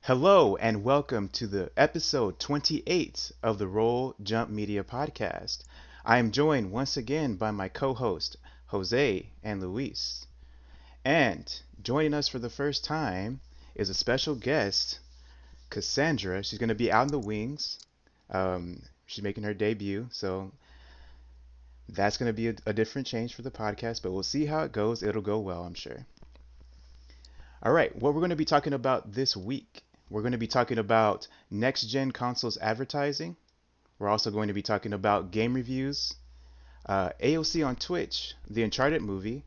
Hello and welcome to the episode 28 of the Roll Jump Media podcast. I am joined once again by my co-host Jose and Luis. And joining us for the first time is a special guest, Cassandra. She's going to be out in the wings. She's making her debut, so that's going to be a different change for the podcast, but we'll see how it goes. It'll go well, I'm sure. All right, what we're going to be talking about this week. We're going to be talking about next gen consoles advertising. We're also going to be talking about game reviews, AOC on Twitch, the Uncharted movie,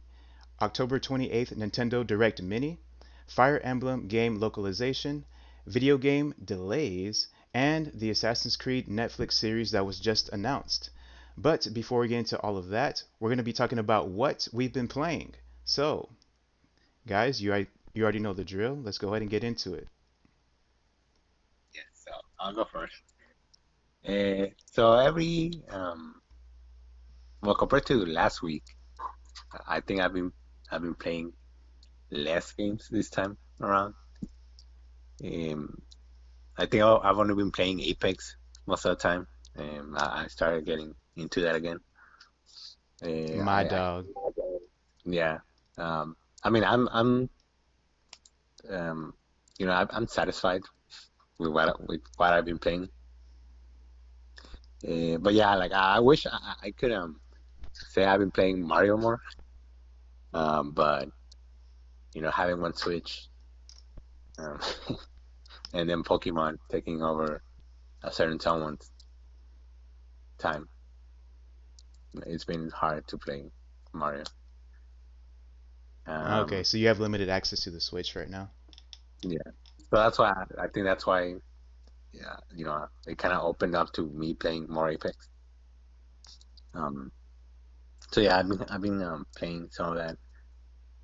October 28th Nintendo Direct Mini, Fire Emblem game localization, video game delays, and the Assassin's Creed Netflix series that was just announced. But before we get into all of that, we're going to be talking about what we've been playing. So, guys, you already know the drill. Let's go ahead and get into it. Yes, so I'll go first. So well, compared to last week, I think I've been playing less games this time around. Um, I think I've only been playing Apex most of the time. I started getting into that again. My dog. Yeah. Um, I mean, um, I'm satisfied with what I've been playing. But yeah, like I wish I could say I've been playing Mario more. But having one Switch, um, and then Pokemon taking over a certain someone's time, it's been hard to play Mario. Okay, Um, so you have limited access to the Switch right now. yeah, so that's why I think that's why, yeah, it kind of opened up to me playing more Apex. Um, so yeah, I've been playing some of that.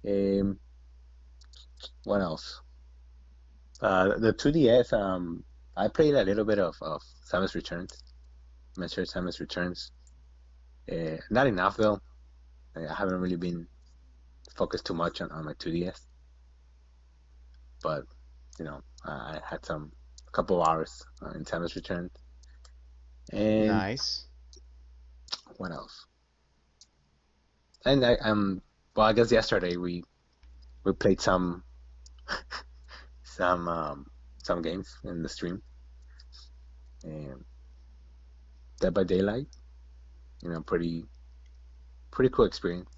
Um, what else? The 2DS. I played a little bit of Samus Returns. Metroid Samus Returns. Not enough though. I haven't really been focused too much on my 2DS, but I had some a couple of hours in Samus Returns. And Nice. what else? And well, I guess yesterday we played some some games in the stream. And Dead by Daylight, pretty cool experience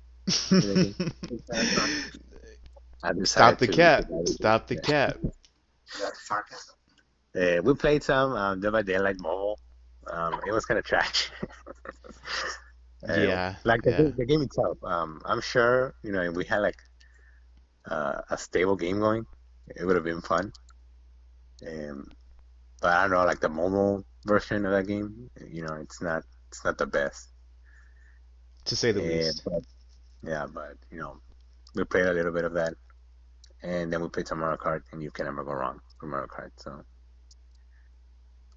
with the game. I Stop decided the to. cap. Stop the cap. Sarcasm. We played some Dead by Daylight Mobile. It was kind of trash. Yeah, Like yeah. the game itself. I'm sure if we had like a stable game going, it would have been fun. Um, but I don't know, like the mobile version of that game, it's not the best. To say the least. But yeah, but we played a little bit of that, and then we played some Mario Kart, and you can never go wrong with Mario Kart. So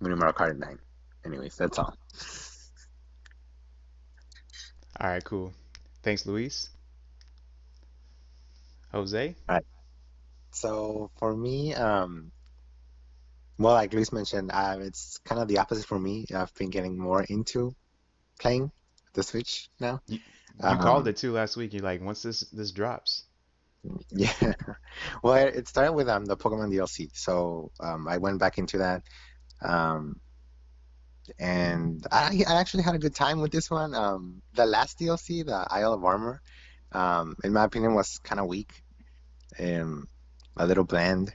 we need Mario Kart 9. Anyways, that's all. All right, cool. Thanks, Luis. Jose? Right. So for me, well, like Luis mentioned, it's kind of the opposite for me. I've been getting more into playing the Switch now. You called Um, it too last week. You're like, once this drops. yeah. Well, it started with the Pokemon DLC. So I went back into that, um, and I actually had a good time with this one. The last DLC, the Isle of Armor, in my opinion, was kind of weak, um, a little bland.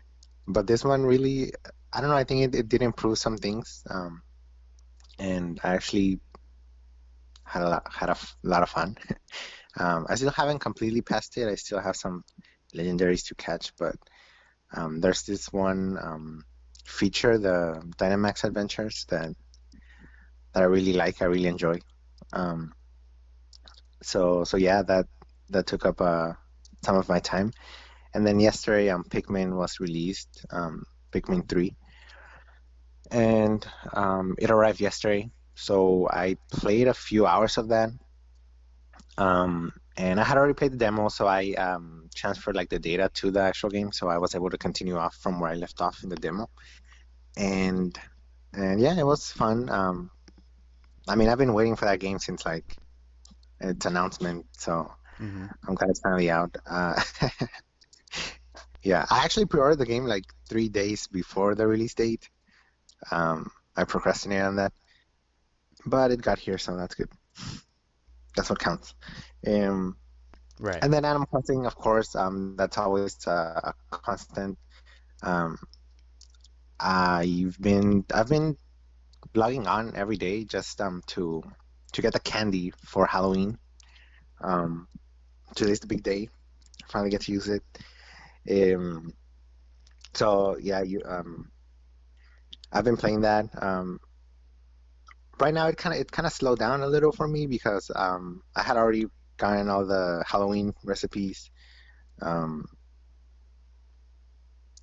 But this one really, I don't know. I think it did improve some things. And I actually had a lot of fun. I still haven't completely passed it. I still have some legendaries to catch, but there's this one feature, the Dynamax Adventures, that I really like. I really enjoy. Um, so yeah, that took up some of my time. And then yesterday, Pikmin was released, Pikmin 3, and it arrived yesterday. So I played a few hours of that. Um, And I had already played the demo, so I transferred like the data to the actual game, so I was able to continue off from where I left off in the demo. And and yeah, it was fun. I mean, I've been waiting for that game since like its announcement, so Mm-hmm. I'm glad it's finally out. Yeah, I actually pre-ordered the game like 3 days before the release date. I procrastinated on that, but it got here, so that's good. That's what counts. Um, Right. and then Animal Crossing, of course, that's always a constant. Um, I've been logging on every day just to get the candy for Halloween. Um, Today's the big day. Finally get to use it. Um, so yeah, I've been playing that. Right now it kind of slowed down a little for me because I had already gotten all the Halloween recipes. Um,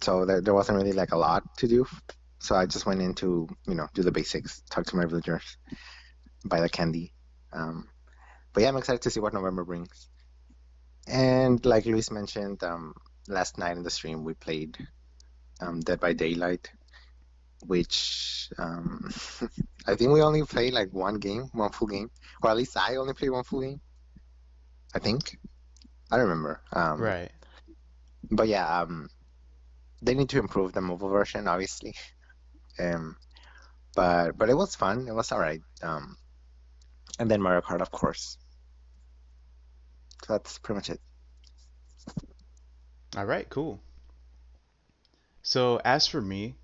so there wasn't really like a lot to do. So I just went in to, do the basics, talk to my villagers, buy the candy. Um, but yeah, I'm excited to see what November brings. And like Luis mentioned, last night in the stream we played Dead by Daylight, which I think we only played like one game, one full game, or at least I only played one full game. I think I don't remember. Right. But yeah, they need to improve the mobile version, obviously. Um, but it was fun. It was all right. And then Mario Kart, of course. So that's pretty much it. All right. Cool. So as for me,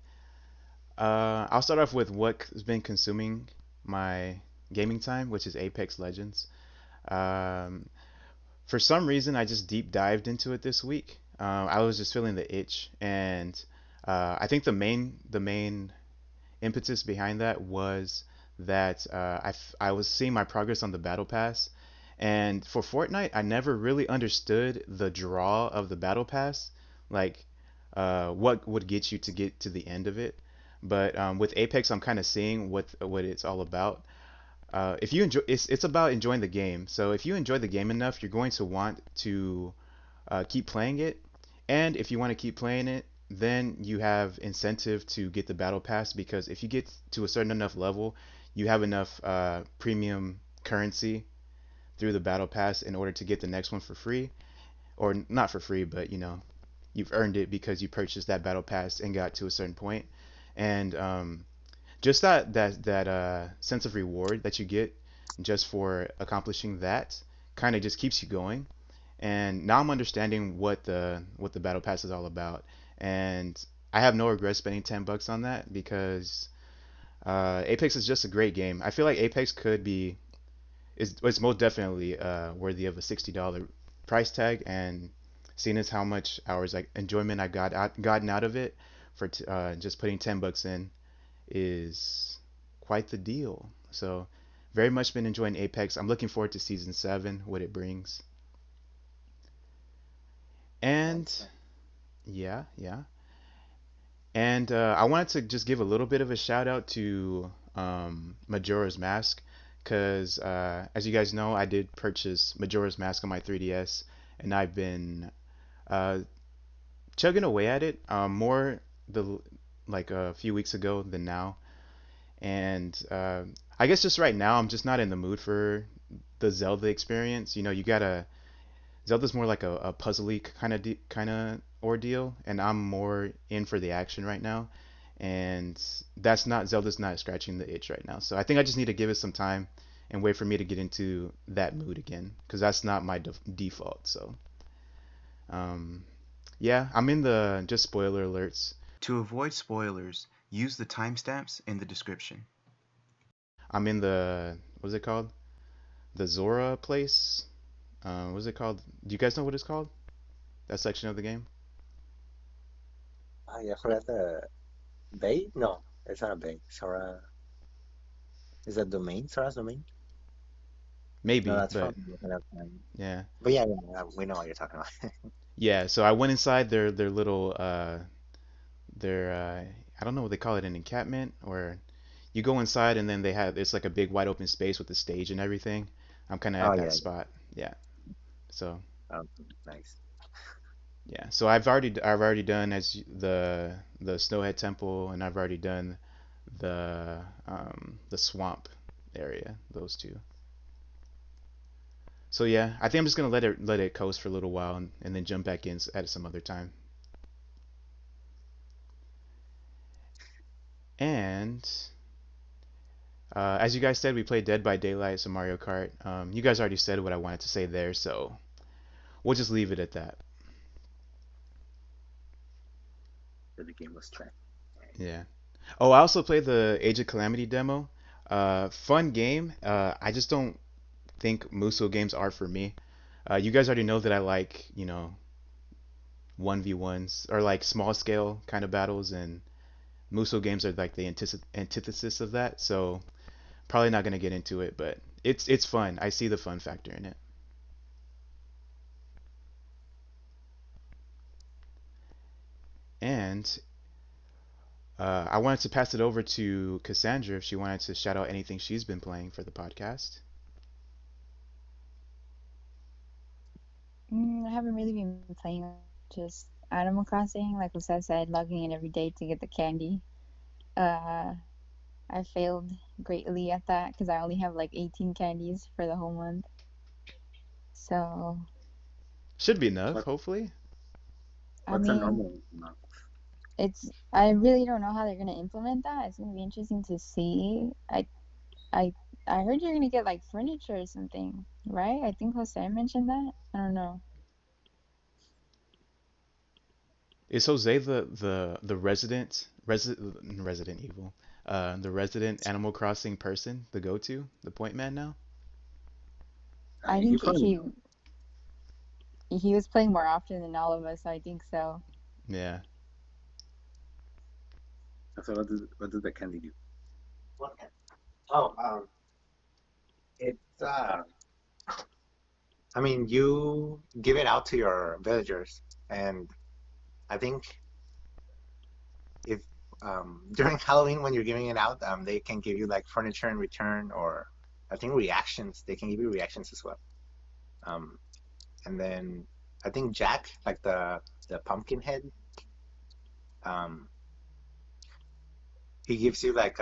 I'll start off with what's been consuming my gaming time, which is Apex Legends. Um, for some reason, I just deep dived into it this week. I was just feeling the itch, and I think the main impetus behind that was that I was seeing my progress on the battle pass, and for Fortnite I never really understood the draw of the battle pass, like what would get you to get to the end of it. But with Apex I'm kind of seeing what it's all about. If you enjoy, it's about enjoying the game. So if you enjoy the game enough, you're going to want to keep playing it. And if you want to keep playing it, then you have incentive to get the battle pass, because if you get to a certain enough level, you have enough premium currency through the battle pass in order to get the next one for free, or not for free, but you've earned it because you purchased that battle pass and got to a certain point. And just that sense of reward that you get just for accomplishing that kind of just keeps you going. And now I'm understanding what the battle pass is all about, and I have no regret spending $10 on that, because Apex is just a great game. I feel like Apex could be is it's most definitely worthy of a $60 price tag, and seeing as how much hours like enjoyment I gotten out of it for just putting $10 in is quite the deal. So very much been enjoying Apex. I'm looking forward to season 7, what it brings. And Nice. yeah, yeah. And I wanted to just give a little bit of a shout out to Majora's Mask, because as you guys know, I did purchase Majora's Mask on my 3DS, and I've been uh, chugging away at it more the like a few weeks ago than now. And I guess just right now, I'm just not in the mood for the Zelda experience. You gotta Zelda's more like a puzzly kind of ordeal, and I'm more in for the action right now. And that's not Zelda's not scratching the itch right now. So I think I just need to give it some time and wait for me to get into that mood again, because that's not my default. So um, yeah, I'm in the just spoiler alerts. To avoid spoilers, use the timestamps in the description. I'm in the what's it called? The Zora place. What's it called? Do you guys know what it's called? That section of the game? Ah, yeah, I forgot the Bay? No, it's not a Bay. Sora is that domain? Sora's domain? No, Maybe, that's but from Ocarina of Time. yeah, But yeah, yeah, we know what you're talking about. yeah. So I went inside their little their I don't know what they call it, an encampment, or you go inside and then they have it's like a big wide open space with the stage and everything. I'm kind of Oh at that yeah, spot. Yeah. So Um, nice. yeah, so I've already done the Snowhead Temple, and I've already done the swamp area, those two. So yeah, I think I'm just gonna let it coast for a little while and then jump back in at some other time. And as you guys said, we played Dead by Daylight, so Mario Kart. You guys already said what I wanted to say there, so we'll just leave it at that. So the game was trash. Yeah. Oh, I also played the Age of Calamity demo. Fun game. I just don't think Musou games are for me. You guys already know that I like, 1v1s or like small scale kind of battles, and Musou games are like the antithesis of that. So probably not gonna get into it, but it's fun. I see the fun factor in it. And I wanted to pass it over to Cassandra if she wanted to shout out anything she's been playing for the podcast. I haven't really been playing just Animal Crossing. Like Lisa said, logging in every day to get the candy. Uh, I failed greatly at that because I only have like 18 candies for the whole month. So, Should be enough, What hopefully. I what's a mean, normal amount? I really don't know how they're gonna implement that. It's gonna be interesting to see. I, I heard you're gonna get like furniture or something, right? I think Jose mentioned that. I don't know. Is Jose the Resident Evil, the resident Animal Crossing person, the go-to, the point man now? I He think probably he was playing more often than all of us. I think so. Yeah. so what does the candy do? What? Oh, it's I mean, you give it out to your villagers, and I think if during Halloween when you're giving it out, they can give you like furniture in return, or I think reactions. They can give you reactions as well. Um, and then I think Jack, like the pumpkin head, um, he gives you like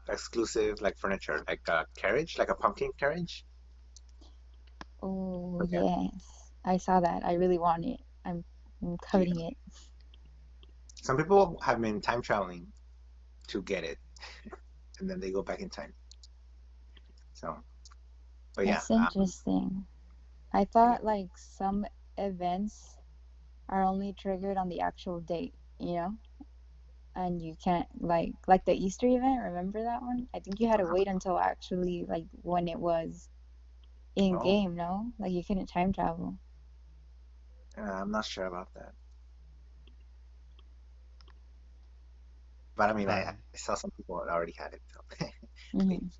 exclusive like furniture, like a carriage, like a pumpkin carriage. Oh, Okay. yes. I saw that. I really want it. I'm Yeah. coveting it. Some people have been time traveling to get it, and then they go back in time. So, but yeah, That's interesting. I yeah. thought like some events are only triggered on the actual date, you know? And you can't like the Easter event, remember that one? I think you had to wait until actually like when it was in Oh, game, no? Like you couldn't time travel. I'm not sure about that, but I mean, All I right. saw some people that already had it. So, Hmm.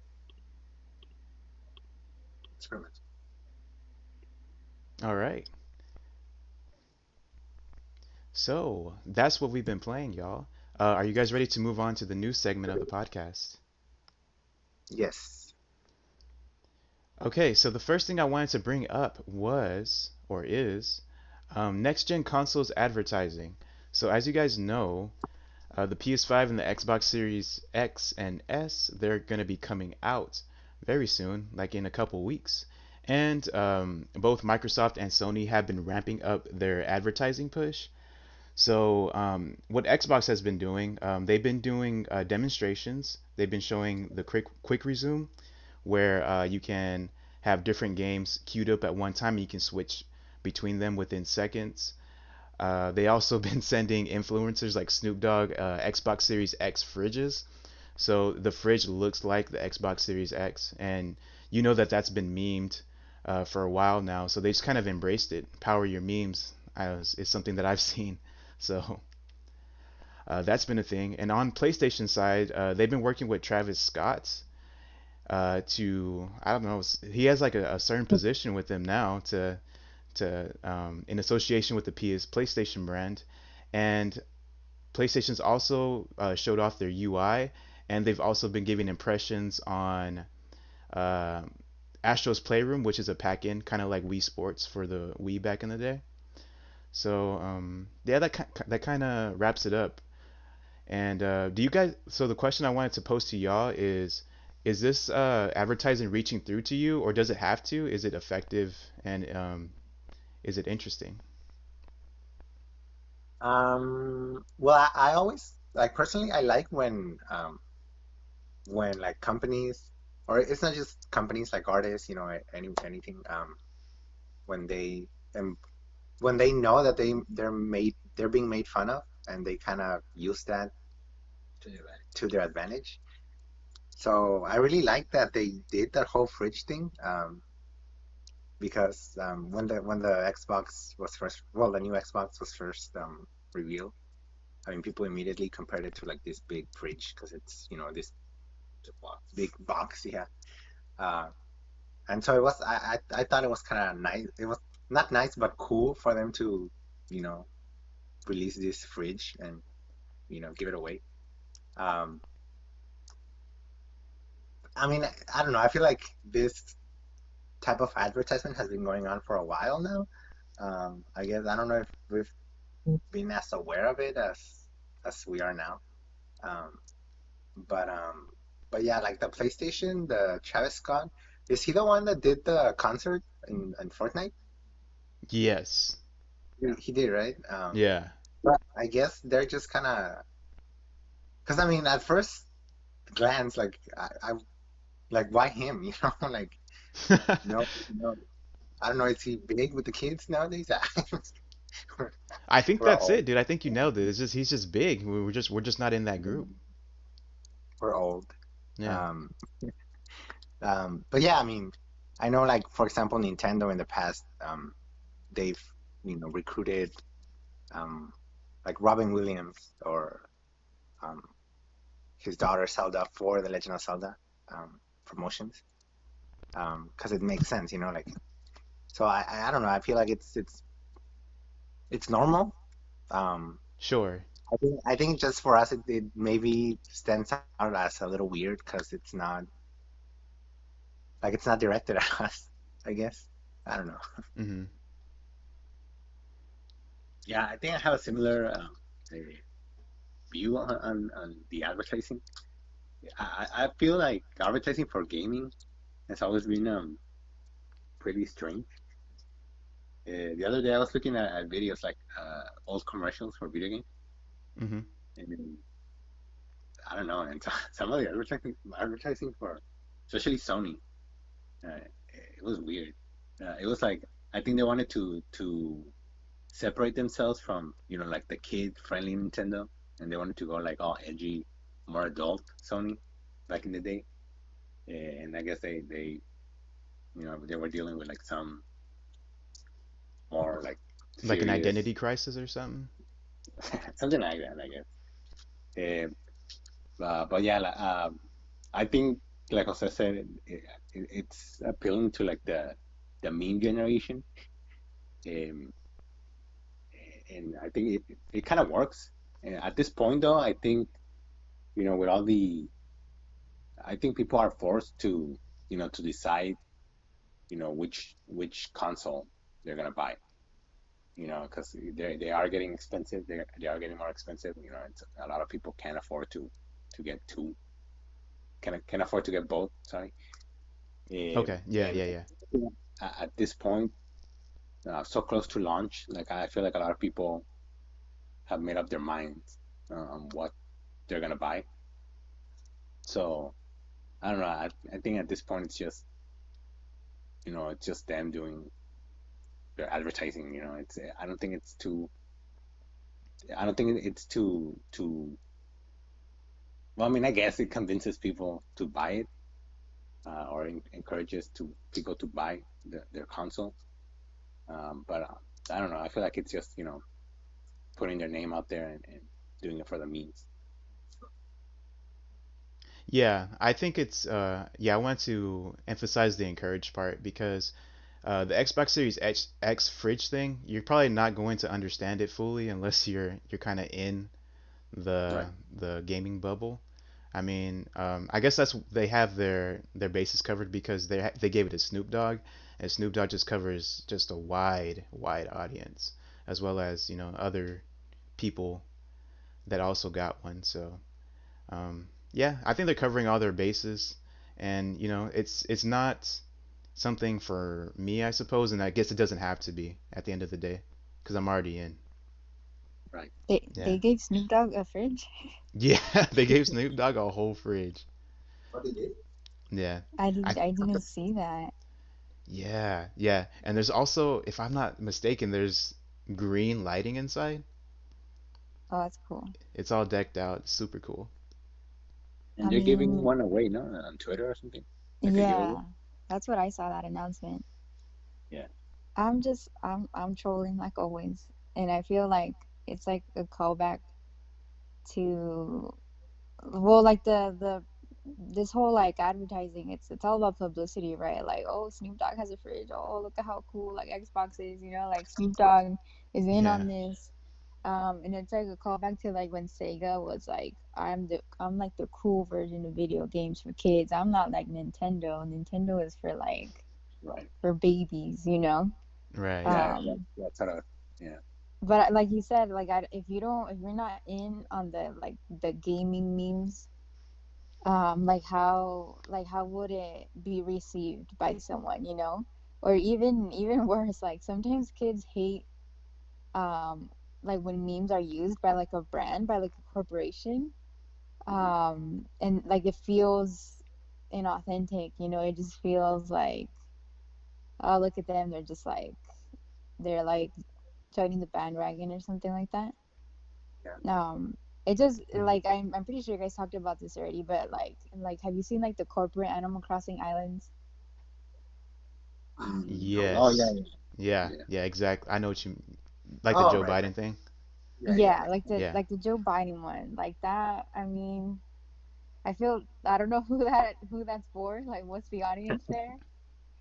experiments. All right. So that's what we've been playing, y'all. Are you guys ready to move on to the new segment of the podcast? Yes. Okay, so the first thing I wanted to bring up was, or is, next gen consoles advertising. So as you guys know, the PS5 and the Xbox Series X and S, they're going to be coming out very soon, like in a couple weeks. And both Microsoft and Sony have been ramping up their advertising push. So what Xbox has been doing, they've been doing demonstrations. They've been showing the quick resume, where you can have different games queued up at one time and you can switch between them within seconds. They also been sending influencers like Snoop Dogg Xbox Series X fridges. So the fridge looks like the Xbox Series X, and you know that that's been memed for a while now. So they just kind of embraced it. Power your memes is something that I've seen. So that's been a thing. And on PlayStation side, they've been working with Travis Scott to I don't know. He has like a certain position with them now to in association with the PlayStation brand, and PlayStation's also showed off their UI, and they've also been giving impressions on uh, Astro's Playroom, which is a pack-in, kind of like Wii Sports for the Wii back in the day. So yeah, that kind of wraps it up. And do you guys? So the question I wanted to pose to y'all is this advertising reaching through to you, or does it have to? Is it effective, and is it interesting? Well, I always like personally I like when like companies, or it's not just companies, like artists, anything, when they um, when they know that they're being made fun of, and they kind of use that to their advantage. So I really like that they did that whole fridge thing, because when the Xbox was first, well, the new Xbox was first revealed. I mean, people immediately compared it to like this big fridge because it's this big box, yeah. Uh, and so it was. I thought it was kind of nice. It was not nice, but cool for them to you know release this fridge and give it away. Um, I mean, I don't know. I feel like this type of advertisement has been going on for a while now. I guess I don't know if we've been as aware of it as we are now. Um, but um, but yeah, like the PlayStation, the Travis Scott, is he the one that did the concert in Fortnite? Yes. He did, right? Yeah. But I guess they're just kind of, because I mean, at first glance, like I like why him? Like no, no, I don't know. Is he big with the kids nowadays? I think We're that's old. it, dude. I think you nailed it. It's just he's just big. We're just not in that group. We're old. Yeah. Um, but yeah, I mean, I know, like for example, Nintendo in the past, they've recruited um, like Robin Williams or um, his daughter Zelda for the Legend of Zelda promotions, because it makes sense, like so I don't know. I feel like it's normal. Um, Sure. I think just for us it maybe stands out as a little weird because it's not directed at us. I guess I don't know. Hmm. Yeah, I think I have a similar view on the advertising. I feel like advertising for gaming has always been pretty strange. The other day I was looking at videos like old commercials for video games, Hmm. and then, I don't know, and some of the advertising for especially Sony, it was weird. It was like I think they wanted to separate themselves from like the kid friendly Nintendo, and they wanted to go like all edgy, more adult Sony back in the day. And I guess they were dealing with like some more like Like an serious identity crisis or something. something like that, I guess. But yeah, I think like Jose said, it's appealing to like the meme generation, um, and I think it kind of works. And at this point, though, I think with all the, I think people are forced to decide which console they're gonna buy. Because they are getting expensive. They are getting more expensive. A lot of people can't afford to get two. Can afford to get both. Sorry. Okay. Yeah. And Yeah. Yeah. at this point, so close to launch, like I feel like a lot of people have made up their minds on what they're gonna buy. So I don't know. I think at this point it's just them doing their advertising. It's I don't think it's too. Well, I mean, I guess it convinces people to buy it, or encourages people to buy their console. But I don't know. I feel like it's just putting their name out there and doing it for the memes. Yeah, I think it's yeah, I want to emphasize the encourage part because the Xbox Series X fridge thing, you're probably not going to understand it fully unless you're kind of in the Right. the gaming bubble. I mean, I guess that's they have their bases covered because they gave it to Snoop Dogg, and Snoop Dogg just covers just a wide audience, as well as other people that also got one. So yeah, I think they're covering all their bases, and it's not something for me, I suppose, and I guess it doesn't have to be at the end of the day, because I'm already in. Right. Yeah, They gave Snoop Dogg a fridge. yeah, they gave Snoop Dogg a whole fridge. What they did? Yeah, I I didn't see that. yeah, and there's also, if I'm not mistaken, there's green lighting inside. Oh, that's cool. It's all decked out, super cool. And I they're giving mean, one away, no, on Twitter or something, like a year ago. yeah, that's what I saw that announcement. Yeah. I'm trolling like always, and I feel like it's like a callback to, well, like the this whole like advertising. It's all about publicity, right? Like, oh, Snoop Dogg has a fridge. Oh, look at how cool like Xbox is. Like Snoop Dogg is in Yeah, on this. And it's like a callback to like when Sega was like, I'm like the cool version of video games for kids. I'm not like Nintendo. Nintendo is for like Right. for babies. right. Yeah. Um, That's sort of. Yeah. but like you said, like if you're not in on the like the gaming memes, like how would it be received by someone? Or even worse, like sometimes kids hate um like when memes are used by like a brand, by like a corporation, Hmm. and like it feels inauthentic. It just feels like, oh, look at them, they're like joining the bandwagon or something like that. Yeah. It just Mhm. like I'm pretty sure you guys talked about this already, but like have you seen like the corporate Animal Crossing islands? No. Oh yeah. Yes. Yeah, Yeah. yeah, exactly. I know what you like the Oh, Joe right, right. Biden thing. Yeah, yeah, Yeah, yeah. Yeah. like the Joe Biden one, like that. I mean, I don't know who that's for. Like, what's the audience there?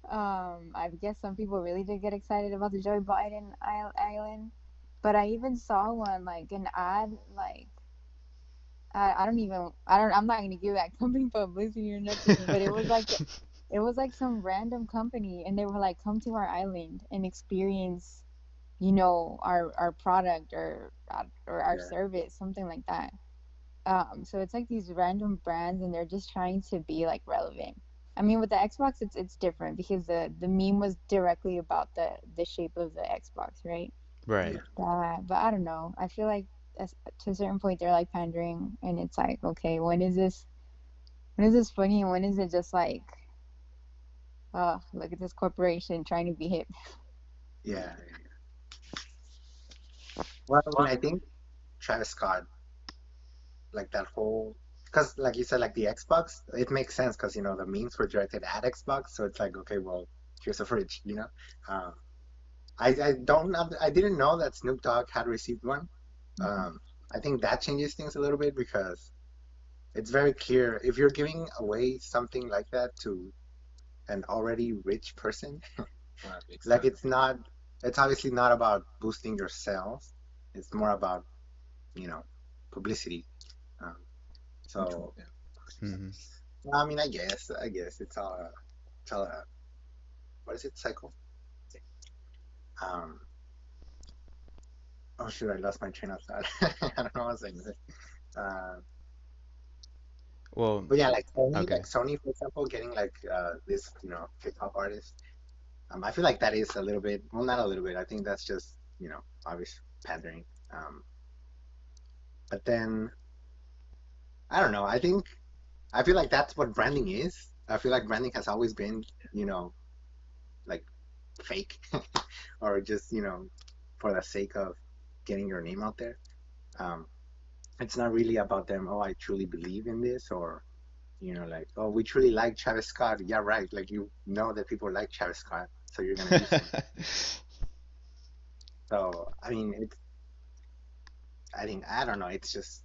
I guess some people really did get excited about the Joe Biden island, but I even saw one like an ad like I'm not gonna give that company publicity or nothing, but it was like some random company, and they were like, come to our island and experience, our product or our Yeah. service, something like that. So it's like these random brands, and they're just trying to be like relevant. I mean, with the Xbox, it's different because the meme was directly about the shape of the Xbox, right? Right. Yeah. But I don't know. I feel like to a certain point they're like pandering, and it's like, okay, when is this funny, and when is it just like, oh, look at this corporation trying to be hip? Yeah. Well, I mean, I think Travis Scott, like that whole, because like you said, like the Xbox, it makes sense because the memes were directed at Xbox, so it's like, okay, well, here's a fridge. Um, I didn't know that Snoop Dogg had received one. Mhm. I think that changes things a little bit because it's very clear if you're giving away something like that to an already rich person, like it's obviously not about boosting your sales. It's more about, you know, publicity. Um, Control. so, Yeah. Hmm. I mean, I guess it's all a, what is it, cycle? Um, oh shoot, I lost my train of thought. I don't know what I was saying. Uh, Well, but yeah, like Sony, okay. for example, getting like this, hip-hop artist. I feel like that is a little bit, well, not a little bit. I think that's just, obvious pandering. Um, but then I don't know. I feel like that's what branding is. I feel like branding has always been, you know, like fake or just, for the sake of getting your name out there. Um, it's not really about them. Oh, I truly believe in this, or like, oh, we truly like Travis Scott. Yeah, right. Like you know that people like Travis Scott, so you're gonna use him. So I mean, I don't know. It's just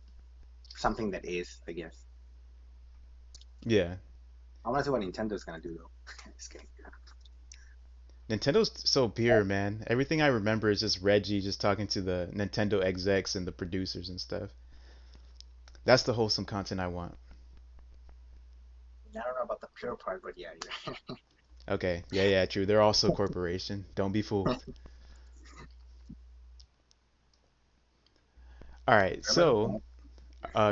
something that is, I guess. Yeah. I want to see what Nintendo's gonna do though. Just kidding. Nintendo's so pure, man. Everything I remember is just Reggie just talking to the Nintendo execs and the producers and stuff. That's the wholesome content I want. pure part, but yeah, Okay, yeah, yeah, true. They're also a corporation. Don't be fooled. All right, so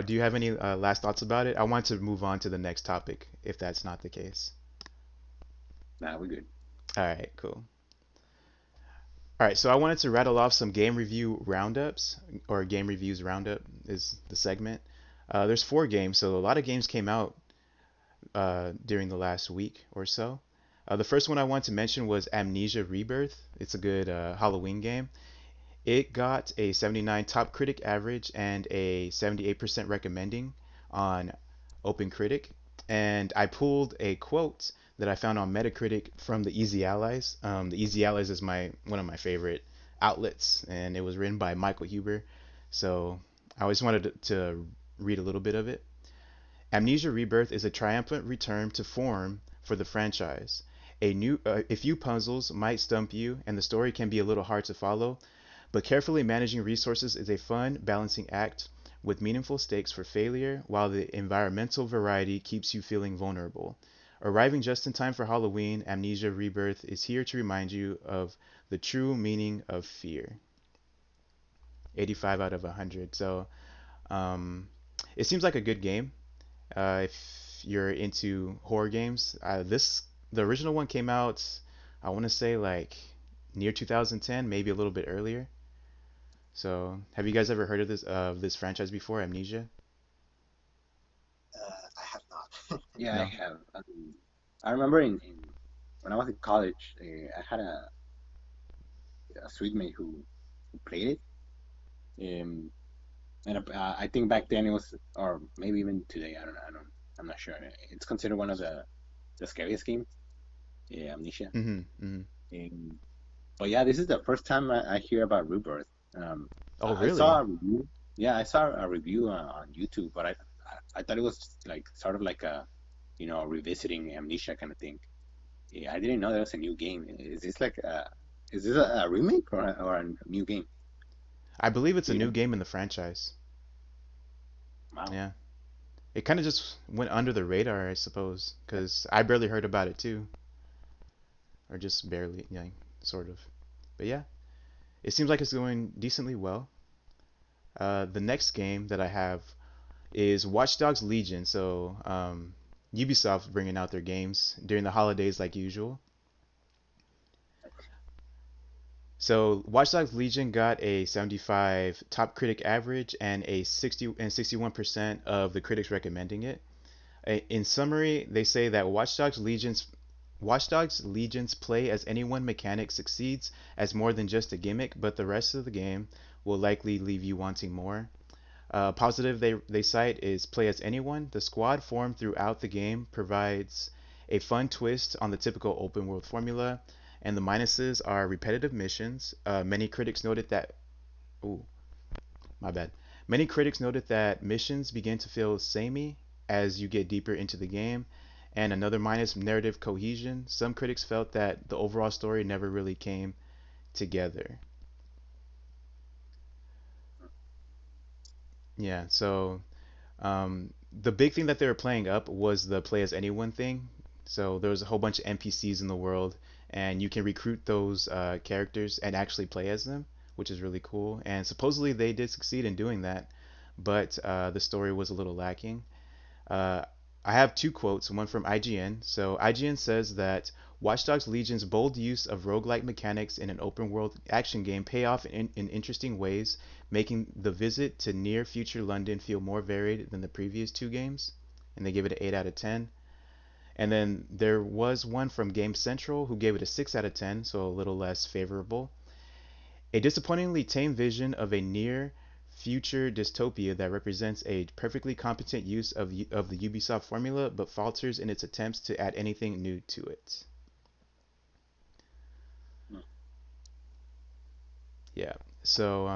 do you have any last thoughts about it? I want to move on to the next topic if that's not the case. Nah, we're good. All right, cool. All right, so I wanted to rattle off some game review roundups, or game reviews roundup is the segment. There's four games, so a lot of games came out during the last week or so. The first one I want to mention was Amnesia Rebirth. It's a good Halloween game. It got a 79 top critic average and a 78% recommending on OpenCritic. And I pulled a quote that I found on Metacritic from the Easy Allies. The Easy Allies is one of my favorite outlets, and it was written by Michael Huber. So I always wanted to read a little bit of it. Amnesia Rebirth is a triumphant return to form for the franchise. A few puzzles might stump you, and the story can be a little hard to follow, but carefully managing resources is a fun, balancing act with meaningful stakes for failure, while the environmental variety keeps you feeling vulnerable. Arriving just in time for Halloween, Amnesia Rebirth is here to remind you of the true meaning of fear. 85 out of 100. So, um, it seems like a good game. If you're into horror games, the original one came out, I want to say like near 2010, maybe a little bit earlier. So, have you guys ever heard of this franchise before, Amnesia? I have not. Yeah, I No. have. I remember in when I was in college, I had a sweet mate who played it. And I think back then it was, or maybe even today, I don't know. I'm not sure. It's considered one of the scariest games, yeah, Amnesia. Mm-hmm. Mm-hmm. Um, but yeah, this is the first time I hear about Rebirth. Um, Oh, I saw really? a review. Yeah, I saw a review on YouTube, but I thought it was like sort of like a, revisiting Amnesia kind of thing. Yeah, I didn't know there was a new game. Is this a remake or a new game? I believe it's Do a you new know? game in the franchise. Wow. Yeah. It kind of just went under the radar, I suppose, because I barely heard about it too, or just barely, yeah, sort of. But yeah, it seems like it's going decently well. The next game that I have is Watch Dogs Legion. So, Ubisoft bringing out their games during the holidays like usual. So Watch Dogs Legion got a 75 top critic average and a 61% of the critics recommending it. In summary, they say that Watch Dogs Legion's play as anyone mechanic succeeds as more than just a gimmick, but the rest of the game will likely leave you wanting more. Positive they cite is play as anyone. The squad formed throughout the game provides a fun twist on the typical open world formula, and the minuses are repetitive missions. Many critics noted that. Ooh, my bad. Many critics noted that missions begin to feel samey as you get deeper into the game, and another minus narrative cohesion. Some critics felt that the overall story never really came together. Yeah, so the big thing that they were playing up was the play as anyone thing. So there was a whole bunch of NPCs in the world, and you can recruit those characters and actually play as them, which is really cool. And supposedly they did succeed in doing that, but the story was a little lacking. Uh, I have two quotes, one from IGN. So IGN says that Watch Dogs Legion's bold use of roguelike mechanics in an open world action game pay off in interesting ways, making the visit to near future London feel more varied than the previous two games. And they give it an 8 out of 10. And then there was one from Game Central who gave it a 6 out of 10, so a little less favorable. A disappointingly tame vision of a near future dystopia that represents a perfectly competent use of the Ubisoft formula but falters in its attempts to add anything new to it. Yeah. So,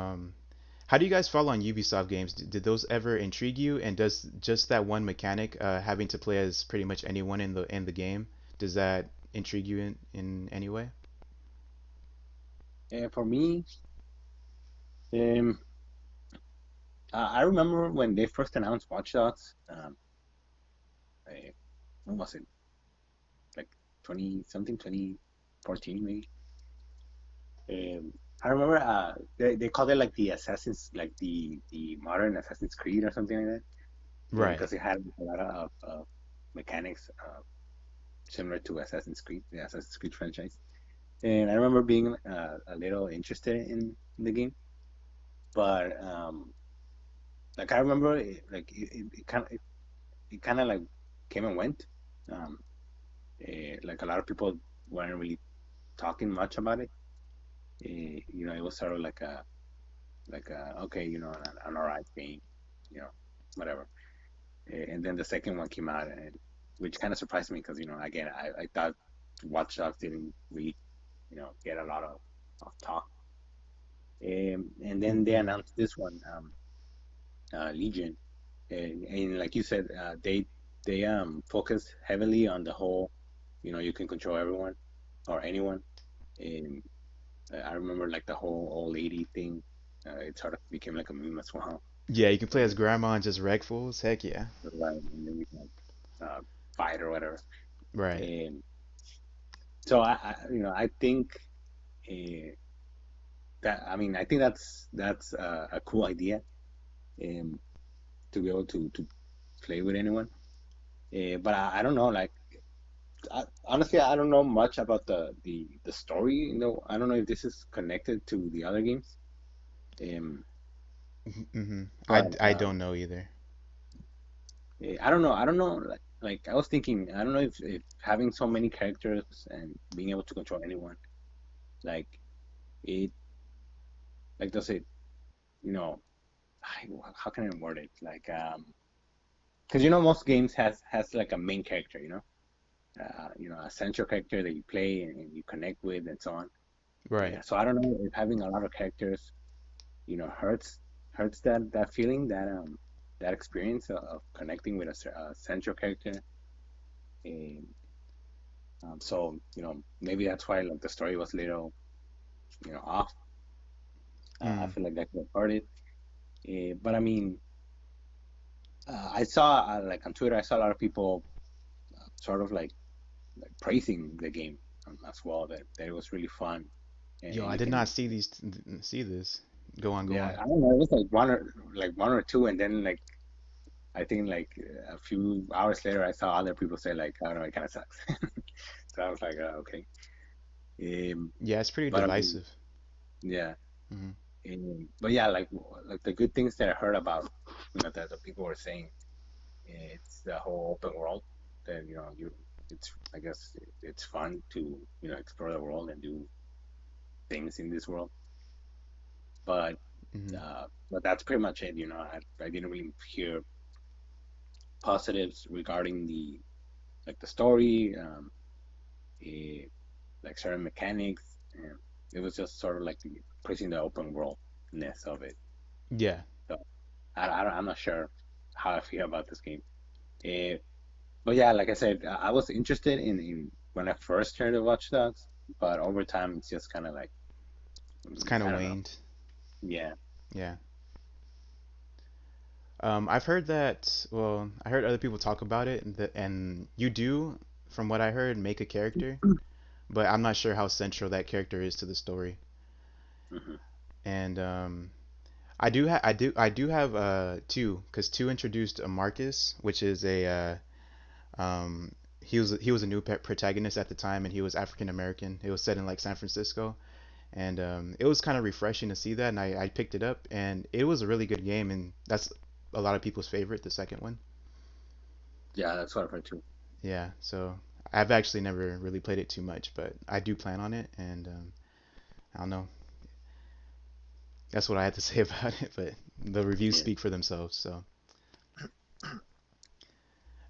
how do you guys follow on Ubisoft games? Did those ever intrigue you? And does just that one mechanic, having to play as pretty much anyone in the game, does that intrigue you in any way? For me, um, I remember when they first announced Watch Dogs. Uh, when was it? 20 something, 2014 maybe. I remember they called it like the Assassin's, like the modern Assassin's Creed or something like that. Right. Because it had a lot of mechanics similar to Assassin's Creed, the Assassin's Creed franchise. And I remember being a little interested in the game, but like I remember it kind of like came and went. Um, like a lot of people weren't really talking much about it. It was sort of like a okay, an alright game, you know, whatever. And then the second one came out, and which kind of surprised me because again I thought Watch Dogs didn't really get a lot of talk. And then they Mm-hmm. announced this one, Legion, and like you said, they focus heavily on the whole, you can control everyone or anyone. And I remember like the whole old lady thing. It sort of became like a meme as well. Yeah, you can play as And, grandma and just wreck fools. Heck yeah. and then you can fight or whatever. Right. And so I think uh, I think that's a cool idea, um, to be able to play with anyone. But I don't know, like honestly, I don't know much about the story. I don't know if this is connected to the other games. Um, Mm-hmm. I, but I don't know either. I don't know. I don't know. Like I was thinking, I don't know if having so many characters and being able to control anyone, like it, like does it, you know, how can I word it? Like because most games has like a main character, a central character that you play and you connect with and so on. Right. Yeah. So I don't know if having a lot of characters, hurts that feeling, that experience of connecting with a central character. And so maybe that's why like the story was a little off. I Mm. feel like that could have hurt it. But I mean, I saw like on Twitter, I saw a lot of people sort of like praising the game, as well. That it was really fun, Yo, and I you did not can. see this. Go on, go Yeah, on. I don't know. It was like one or two, and then like I think like a few hours later, I saw other people say like, I don't know, it kind of sucks. So I was like, okay. Yeah, it's pretty But I mean, divisive. yeah. Hmm. But yeah, like the good things that I heard about, that the people were saying, it's the whole open world. That it's, I guess it's fun to explore the world and do things in this world. But Hmm. that's pretty much it. I didn't really hear positives regarding the story, eh, like certain mechanics. And it was just sort of like praising the open worldness of it. Yeah. So I'm not sure how I feel about this game. Uh, but yeah, like I said, I was interested in when I first heard of Watch Dogs, but over time it's just kind of like, It's kind I of don't know. waned. Yeah. Yeah. I've heard that. Well, I heard other people talk about it, and you do, from what I heard, make a character, but I'm not sure how central that character is to the story. Hmm. And I do have two, because two introduced a Marcus, which is he was a new protagonist at the time, and he was African American. It was set in like San Francisco, and it was kind of refreshing to see that, and I picked it up, and it was a really good game, and that's a lot of people's favorite, the second one. Yeah, that's what I've heard too. Yeah, so I've actually never really played it too much, but I do plan on it, and I don't know. That's what I had to say about it, but the reviews Yeah. speak for themselves. So,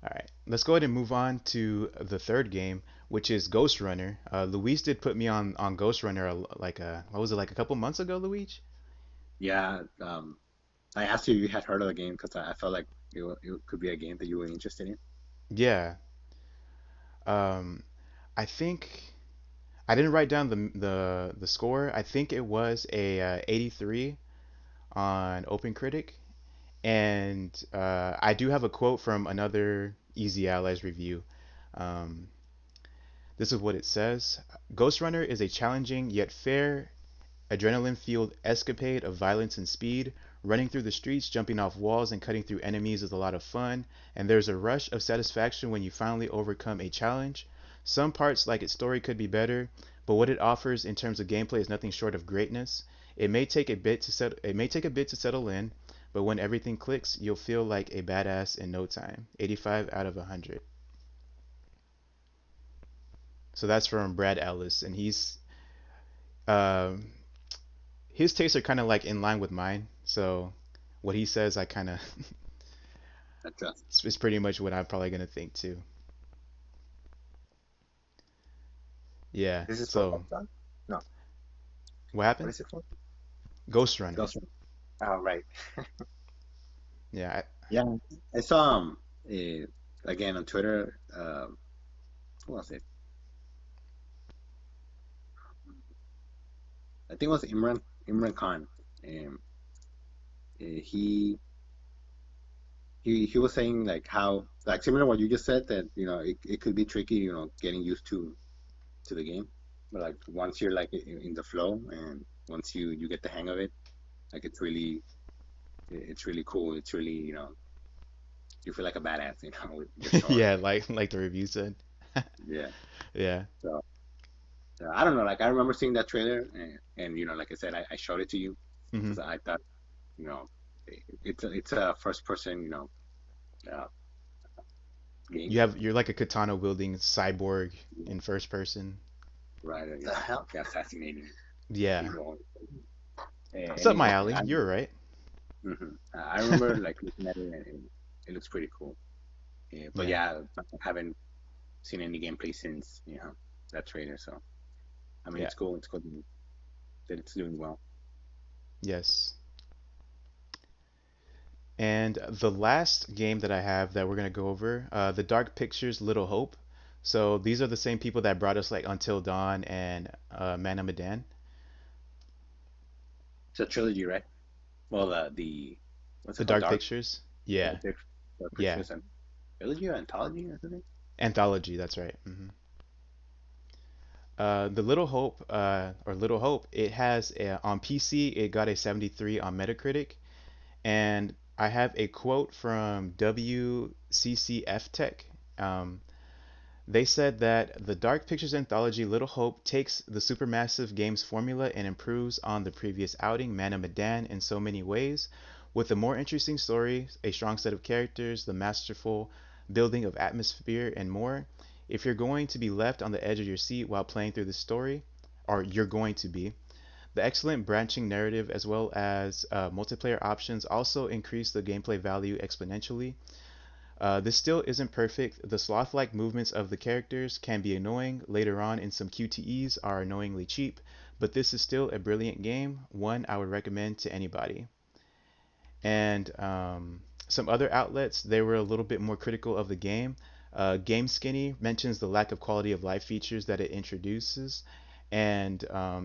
all right, let's go ahead and move on to the third game, which is Ghostrunner. Luis did put me on Ghostrunner like what was it, like a couple months ago, Luis? Yeah. I asked you if you had heard of the game because I felt like it could be a game that you were interested in. Yeah. Um, I think I didn't write down the score. I think it was a 83 on OpenCritic, and I do have a quote from another Easy Allies review. Um, This is what it says. Ghostrunner is a challenging yet fair adrenaline-fueled escapade of violence and speed. Running through the streets, jumping off walls, and cutting through enemies is a lot of fun, and there's a rush of satisfaction when you finally overcome a challenge. Some parts, like its story, could be better, but what it offers in terms of gameplay is nothing short of greatness. It may take a bit to settle in, but when everything clicks, you'll feel like a badass in no time. 85 out of 100. So that's from Brad Ellis, and um his tastes are kind of like in line with mine. So what he says, I kind of That's it's pretty much what I'm probably gonna think too. Yeah. This is for So Upton? No. what What happened? is it for? Ghost Runner. Ghostrunner. Oh, right. Yeah. Yeah, I saw again on Twitter. Who was it? I think it was Imran Khan. Um, he he was saying like how like similar to what you just said that it could be tricky getting used to the game, but like once you're like in the flow and once you get the hang of it, like it's really cool. It's really you feel like a badass with your sword. Yeah, like the review said. Yeah. Yeah. So I don't know. Like I remember seeing that trailer, and like I said, I showed it to you Hmm. because I thought, you know, it's a first person, uh, game, You're like a katana wielding cyborg in first person. right? The hell? Assassinating Yeah. people, It's and up my alley. I, You're right. I remember like looking at it, and it looks pretty cool. But Yeah. yeah, I haven't seen any gameplay since that trailer. So I mean, Yeah. it's cool. It's cool that it's doing well. Yes. And the last game that I have that we're gonna go over, the Dark Pictures Little Hope. So these are the same people that brought us like Until Dawn and Man of Medan. It's a trilogy, right? Well, the what's it The called? Dark Dark, Pictures. Yeah. Dark Yeah. Pictures and trilogy or anthology or something. Anthology. That's right. The Little Hope, or Little Hope, it has on PC. It got a 73 on Metacritic, and I have a quote from WCCF Tech. Um, They said that the Dark Pictures anthology Little Hope takes the supermassive games formula and improves on the previous outing, Man of Medan, in so many ways, with a more interesting story, a strong set of characters, the masterful building of atmosphere, and more. If you're going to be left on the edge of your seat while playing through the story, or you're going to be, the excellent branching narrative as well as multiplayer options also increase the gameplay value exponentially. This still isn't perfect. The sloth-like movements of the characters can be annoying later on, and some QTEs are annoyingly cheap, but this is still a brilliant game, one I would recommend to anybody. And some other outlets, they were a little bit more critical of the game. Game Skinny mentions the lack of quality of life features that it introduces, and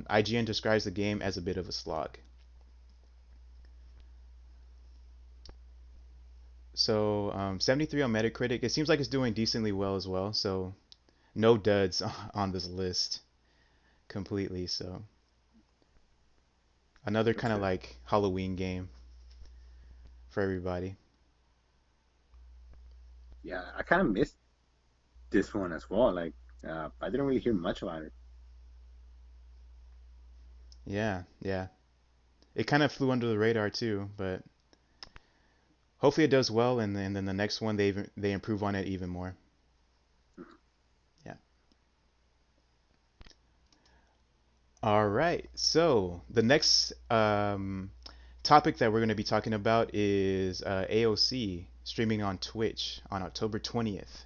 IGN describes the game as a bit of a slog. So 73 on Metacritic. It seems like it's doing decently well as well. So no duds on this list completely. So another That's kind of good. like Halloween game for everybody. Yeah, I kind of missed this one as well. Like, I didn't really hear much about it. Yeah, yeah. It kind of flew under the radar too, but hopefully it does well, and then the next one they improve on it even more. Yeah. All right. So the next topic that we're going to be talking about is AOC streaming on Twitch on October 20th.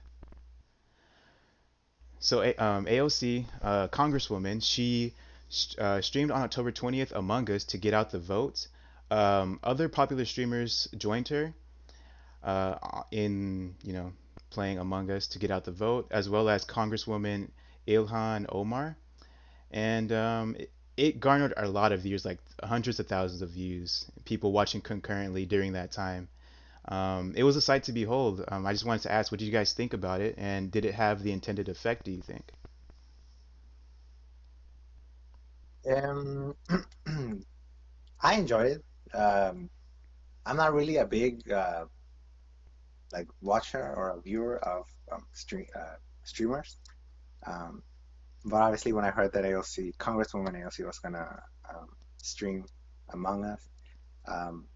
So AOC, Congresswoman, she streamed on October 20th Among Us to get out the vote. Other popular streamers joined her in, playing Among Us to get out the vote, as well as Congresswoman Ilhan Omar. And it garnered a lot of views, like hundreds of thousands of views, people watching concurrently during that time. It was a sight to behold. I just wanted to ask, what did you guys think about it, and did it have the intended effect, do you think? Um, I enjoyed it. I'm not really a big like watcher or a viewer of streamers. Um, but obviously, when I heard that AOC, Congresswoman AOC was gonna stream Among Us, um,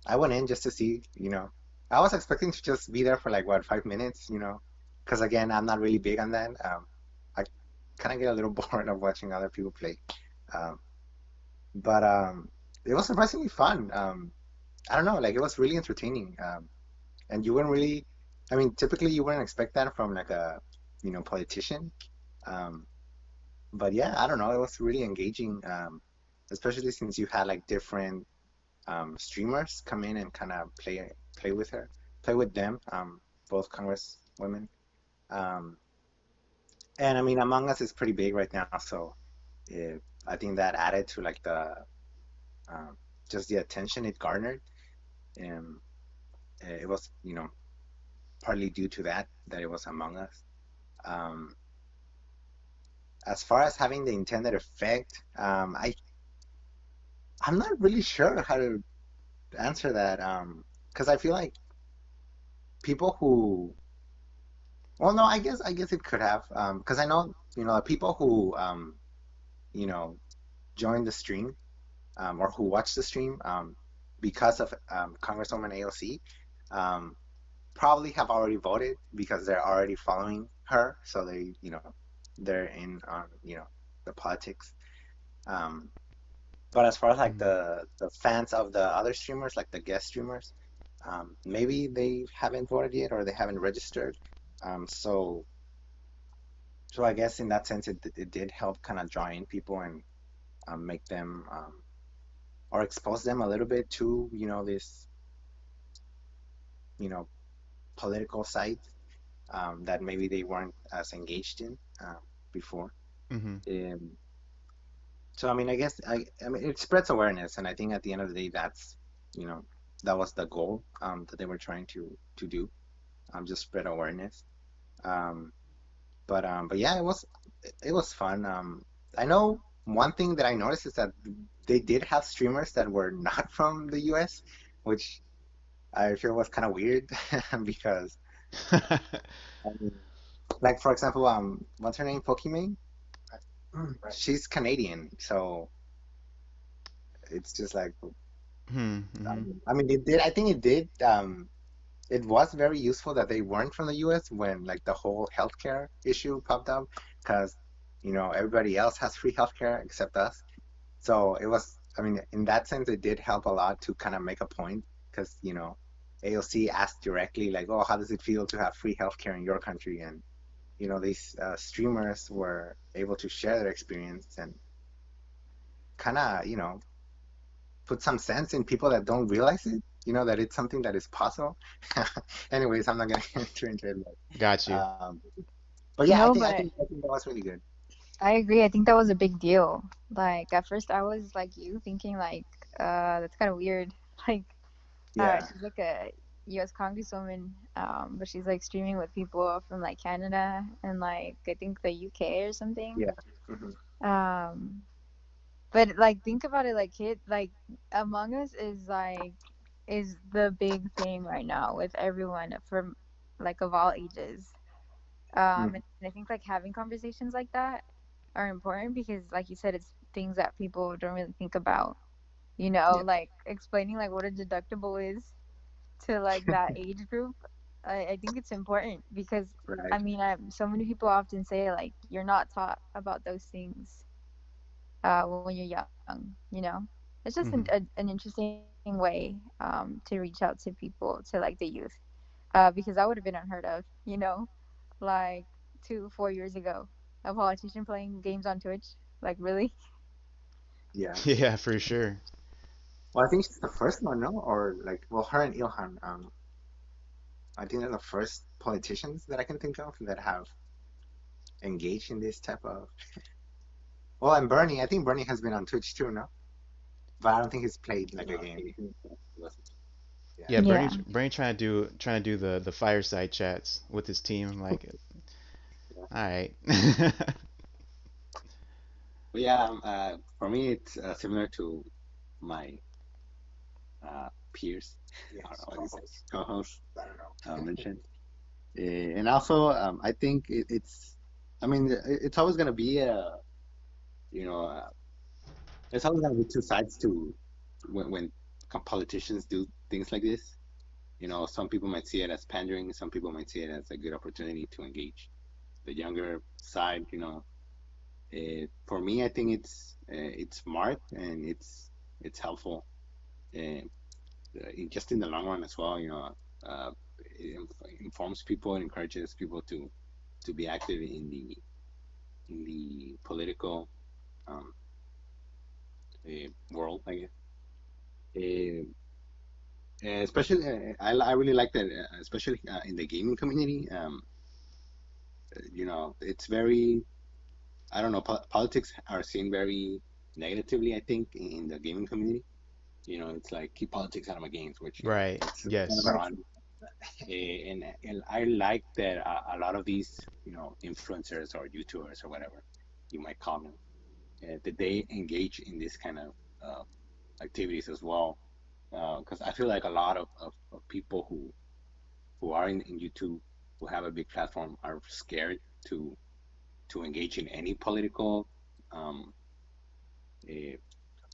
I went in just to see. I was expecting to just be there for like what 5 minutes. Because again, I'm not really big on that. I kind of get a little bored of watching other people play. Um, but it was surprisingly fun. I don't know, like it was really entertaining. And you wouldn't really, I mean, typically you wouldn't expect that from like a, politician. Um, but yeah, I don't know, it was really engaging, especially since you had like different streamers come in and kind of play with her, play with them, both Congress women. Um, and I mean, Among Us is pretty big right now, so I think that added to like the um, just the attention it garnered. Um, it was, partly due to that it was Among Us. Um, as far as having the intended effect, I'm not really sure how to answer that. Because I feel like people who, well, no, I guess it could have. Because I know, people who you know joined the stream, or who watched the stream, because of Congresswoman AOC, um, probably have already voted because they're already following her, so they're in on the politics. Um, but as far as like Mm. the fans of the other streamers, like the guest streamers, maybe they haven't voted yet or they haven't registered. So I guess in that sense, it did help kind of draw in people and make them or expose them a little bit to this you know political side that maybe they weren't as engaged in before. Mm-hmm. Um, so I mean, I guess I mean it spreads awareness, and I think at the end of the day, you know that was the goal that they were trying to do, just spread awareness. Um, but yeah, it was fun. I know one thing that I noticed is that they did have streamers that were not from the US, which I feel was kind of weird because I mean, like for example, what's her name, Pokimane? She's Canadian, so it's just like Mm-hmm. I mean, it did. I think it did. It was very useful that they weren't from the U.S. when like the whole healthcare issue popped up, because everybody else has free healthcare except us. So it was. I mean, in that sense, it did help a lot to kind of make a point, because AOC asked directly like, "Oh, how does it feel to have free healthcare in your country?" And these streamers were able to share their experience and kind of put some sense in people that don't realize it, that it's something that is possible. Anyways, I'm not gonna enter into it. Got you. But yeah, I No, think I but think I think that was really good. I agree. I think that was a big deal. Like at first I was like you thinking like that's kind of weird. Like Yeah. she's like a US congresswoman but she's like streaming with people from like Canada and like I think the UK or something. Yeah. Hmm. Um but like think about it like kid like Among Us is the big thing right now with everyone from like of all ages. Hmm. And I think like having conversations like that are important because like you said it's things that people don't really think about, Yeah. like explaining like what a deductible is to like that age group. I think it's important because I Right. mean so many people often say like you're not taught about those things when you're young. It's just Mm-hmm. an interesting way to reach out to people, to like the youth, because that would have been unheard of, like 2 4 years ago, a politician playing games on Twitch. Like really? Yeah. Yeah, for sure. Well, I think she's the first one, no? Or like, well, her and Ilhan. I think they're the first politicians that I can think of that have engaged in this type of. Well, and Bernie. I think Bernie has been on Twitch too, no? But I don't think he's played like a No, game. Yeah. Yeah, Yeah. Bernie trying to do the fireside chats with his team. I'm like, all right. But yeah, for me, it's similar to my peers. I don't know what you say, co-host mentioned. And also, I think it's, I mean, it's always going to be you know, there's always going to be two sides to when politicians do things like this. Some people might see it as pandering, some people might see it as a good opportunity to engage the younger side. For me, I think it's smart and it's helpful, uh, just in the long run as well. It informs people, it encourages people to be active in the political um, world, I guess. Uh, Especially, I really like that, especially in the gaming community. It's very, I don't know, politics are seen very negatively, I think, in the gaming community. It's like keep politics out of my games, which Right. it's kind of Yes. ironic. And I like that a lot of these, influencers or YouTubers or whatever you might call them, that they engage in this kind of activities as well. Because I feel like a lot of people who are in YouTube, who have a big platform, are scared to to engage in any political um, uh,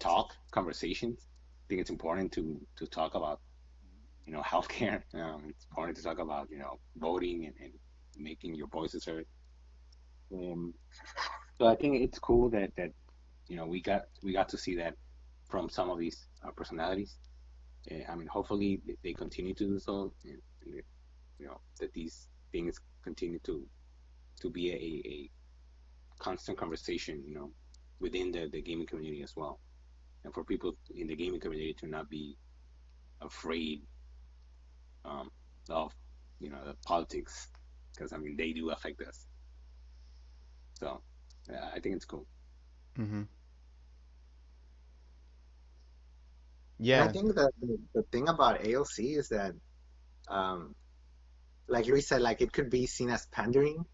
talk conversations. I think it's important to talk about healthcare. It's important to talk about voting and making your voices heard. Um, so I think it's cool that we got to see that from some of these personalities. I mean, hopefully they continue to do so, and that these things continue to be a constant conversation, within the gaming community as well, and for people in the gaming community to not be afraid um, of the politics, because I mean they do affect us. So yeah, I think it's cool. Mm-hmm. And I Yeah. think that the thing about AOC is that, um, like Luis said, like it could be seen as pandering,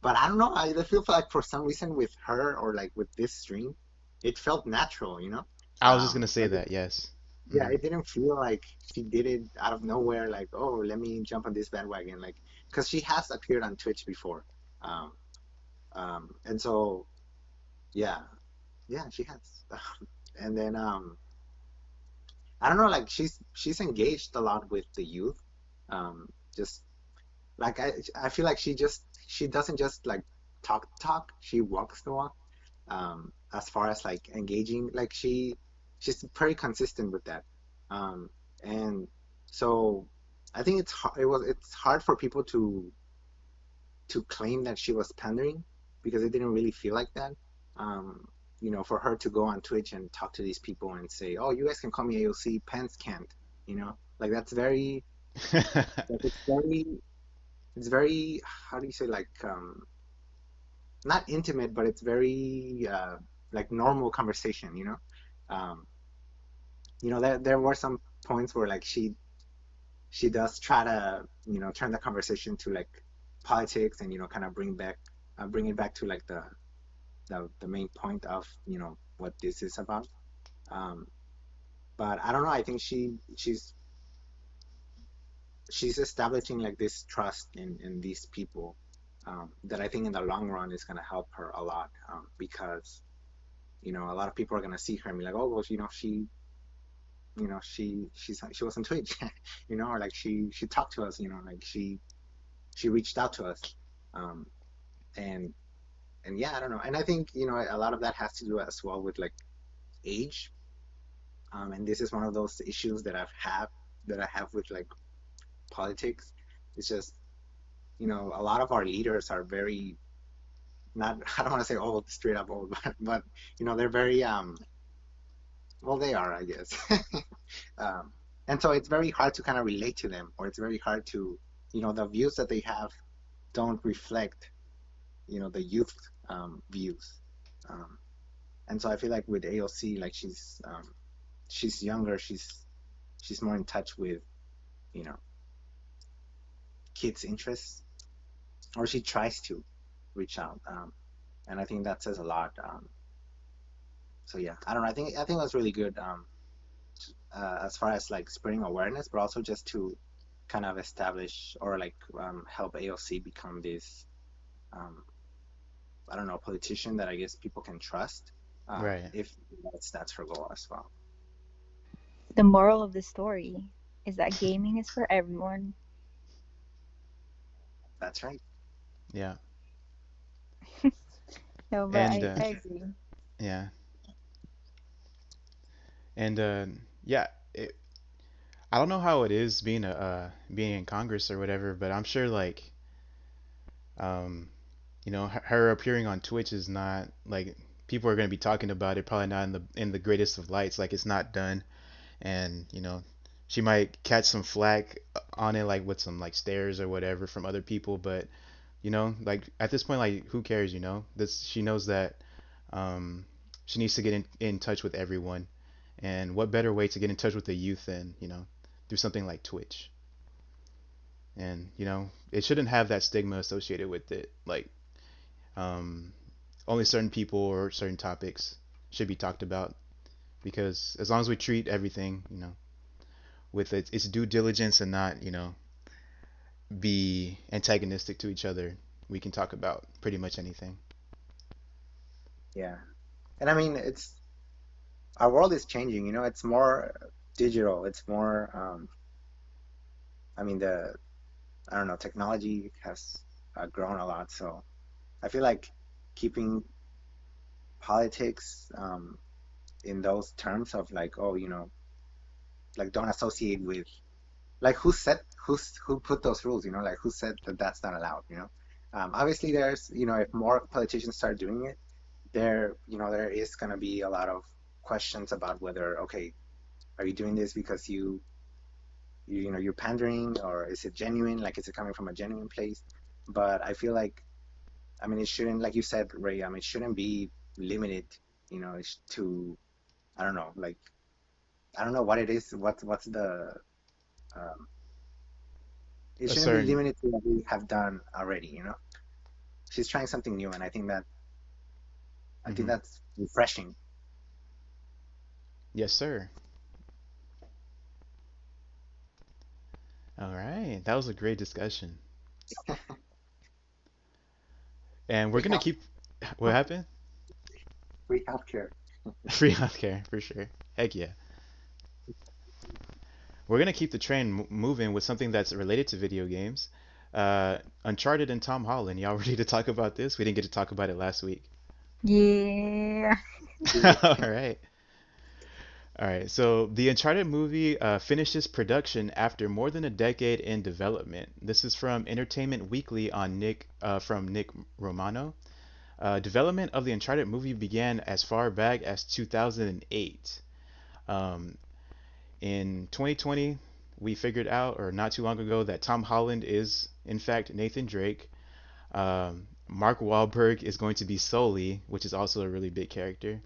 but I don't know. I feel like for some reason with her or like with this stream, it felt natural, you know? I was just gonna say Like that. Yes. yeah, Mm-hmm. it didn't feel like she did it out of nowhere, like, oh, let me jump on this bandwagon, like, because she has appeared on Twitch before. Um, and so yeah, yeah, she has. And then I don't know, like she's engaged a lot with the youth. Just like I feel like she doesn't just like talk, she walks the walk. As far as like engaging, like she's pretty consistent with that. Um, and so I think it's hard for people to claim that she was pandering because it didn't really feel like that. Um, for her to go on Twitch and talk to these people and say, "Oh, you guys can call me AOC, Pence can't," like that's very, like it's very, how do you say, like not intimate, but it's very like normal conversation. Um, there were some points where like she does try to turn the conversation to like politics and kind of bring it back to like the main point of what this is about. Um, but I don't know. I think she's establishing like this trust in these people, that I think in the long run is going to help her a lot, because a lot of people are going to see her and be like, oh well, she was on Twitch, or like she talked to us, like she reached out to us, um, and yeah, I don't know, and I think a lot of that has to do as well with like age, and this is one of those issues that I have with like politics. It's just a lot of our leaders are very, not, I don't want to say old, straight up old, but they're very well, they are, I guess. um, and so it's very hard to kind of relate to them, or it's very hard to the views that they have don't reflect the youth views. um, and so I feel like with AOC, like she's younger, she's more in touch with you know kids' interests, or she tries to reach out, and I think that says a lot. So yeah, I don't know. I think it was really good. As far as like spreading awareness, but also just to kind of establish or like help AOC become this um, I don't know, politician that I guess people can trust. Right. If that's her goal as well. The moral of the story is that gaming is for everyone. That's right. Yeah. No, but And I agree. yeah. And yeah, I don't know how it is being a being in Congress or whatever, but I'm sure like um her appearing on Twitch is not like people are going to be talking about it, probably not in the greatest of lights, like it's not done. And she might catch some flack on it, like with some like stares or whatever from other people, but like at this point, like who cares, this she knows that um she needs to get in touch with everyone, and what better way to get in touch with the youth than through something like Twitch. And it shouldn't have that stigma associated with it, like um only certain people or certain topics should be talked about, because as long as we treat everything with its due diligence and not be antagonistic to each other, we can talk about pretty much anything. Yeah, and I mean it's our world is changing. It's more digital. It's more. I mean the I don't know, technology has grown a lot. So I feel like keeping politics in those terms of like, oh, like don't associate with like who put those rules, like who said that that's not allowed. Obviously there's, if more politicians start doing it, there is going to be a lot of questions about whether, okay, are you doing this because you're pandering, or is it genuine? Like, is it coming from a genuine place? But I feel like, I mean, it shouldn't, like you said, Ray, I mean, it shouldn't be limited, to, I don't know, like, I don't know what it is. What's the, um, it A shouldn't be certain limited to what we have done already. She's trying something new, and I think hmm that's refreshing. Yes, sir. All right, that was a great discussion, and we're Free gonna health, keep. What happened? free healthcare. Free healthcare for sure. Heck yeah. We're gonna keep the train moving with something that's related to video games. Uncharted and Tom Holland. Y'all ready to talk about this? We didn't get to talk about it last week. Yeah. All right. All right. So the Uncharted movie finishes production after more than a decade in development. This is from Entertainment Weekly on from Nick Romano. Development of the Uncharted movie began as far back as 2008. Um, in 2020, we figured out, or not too long ago, that Tom Holland is in fact Nathan Drake. Mark Wahlberg is going to be Sully, which is also a really big character.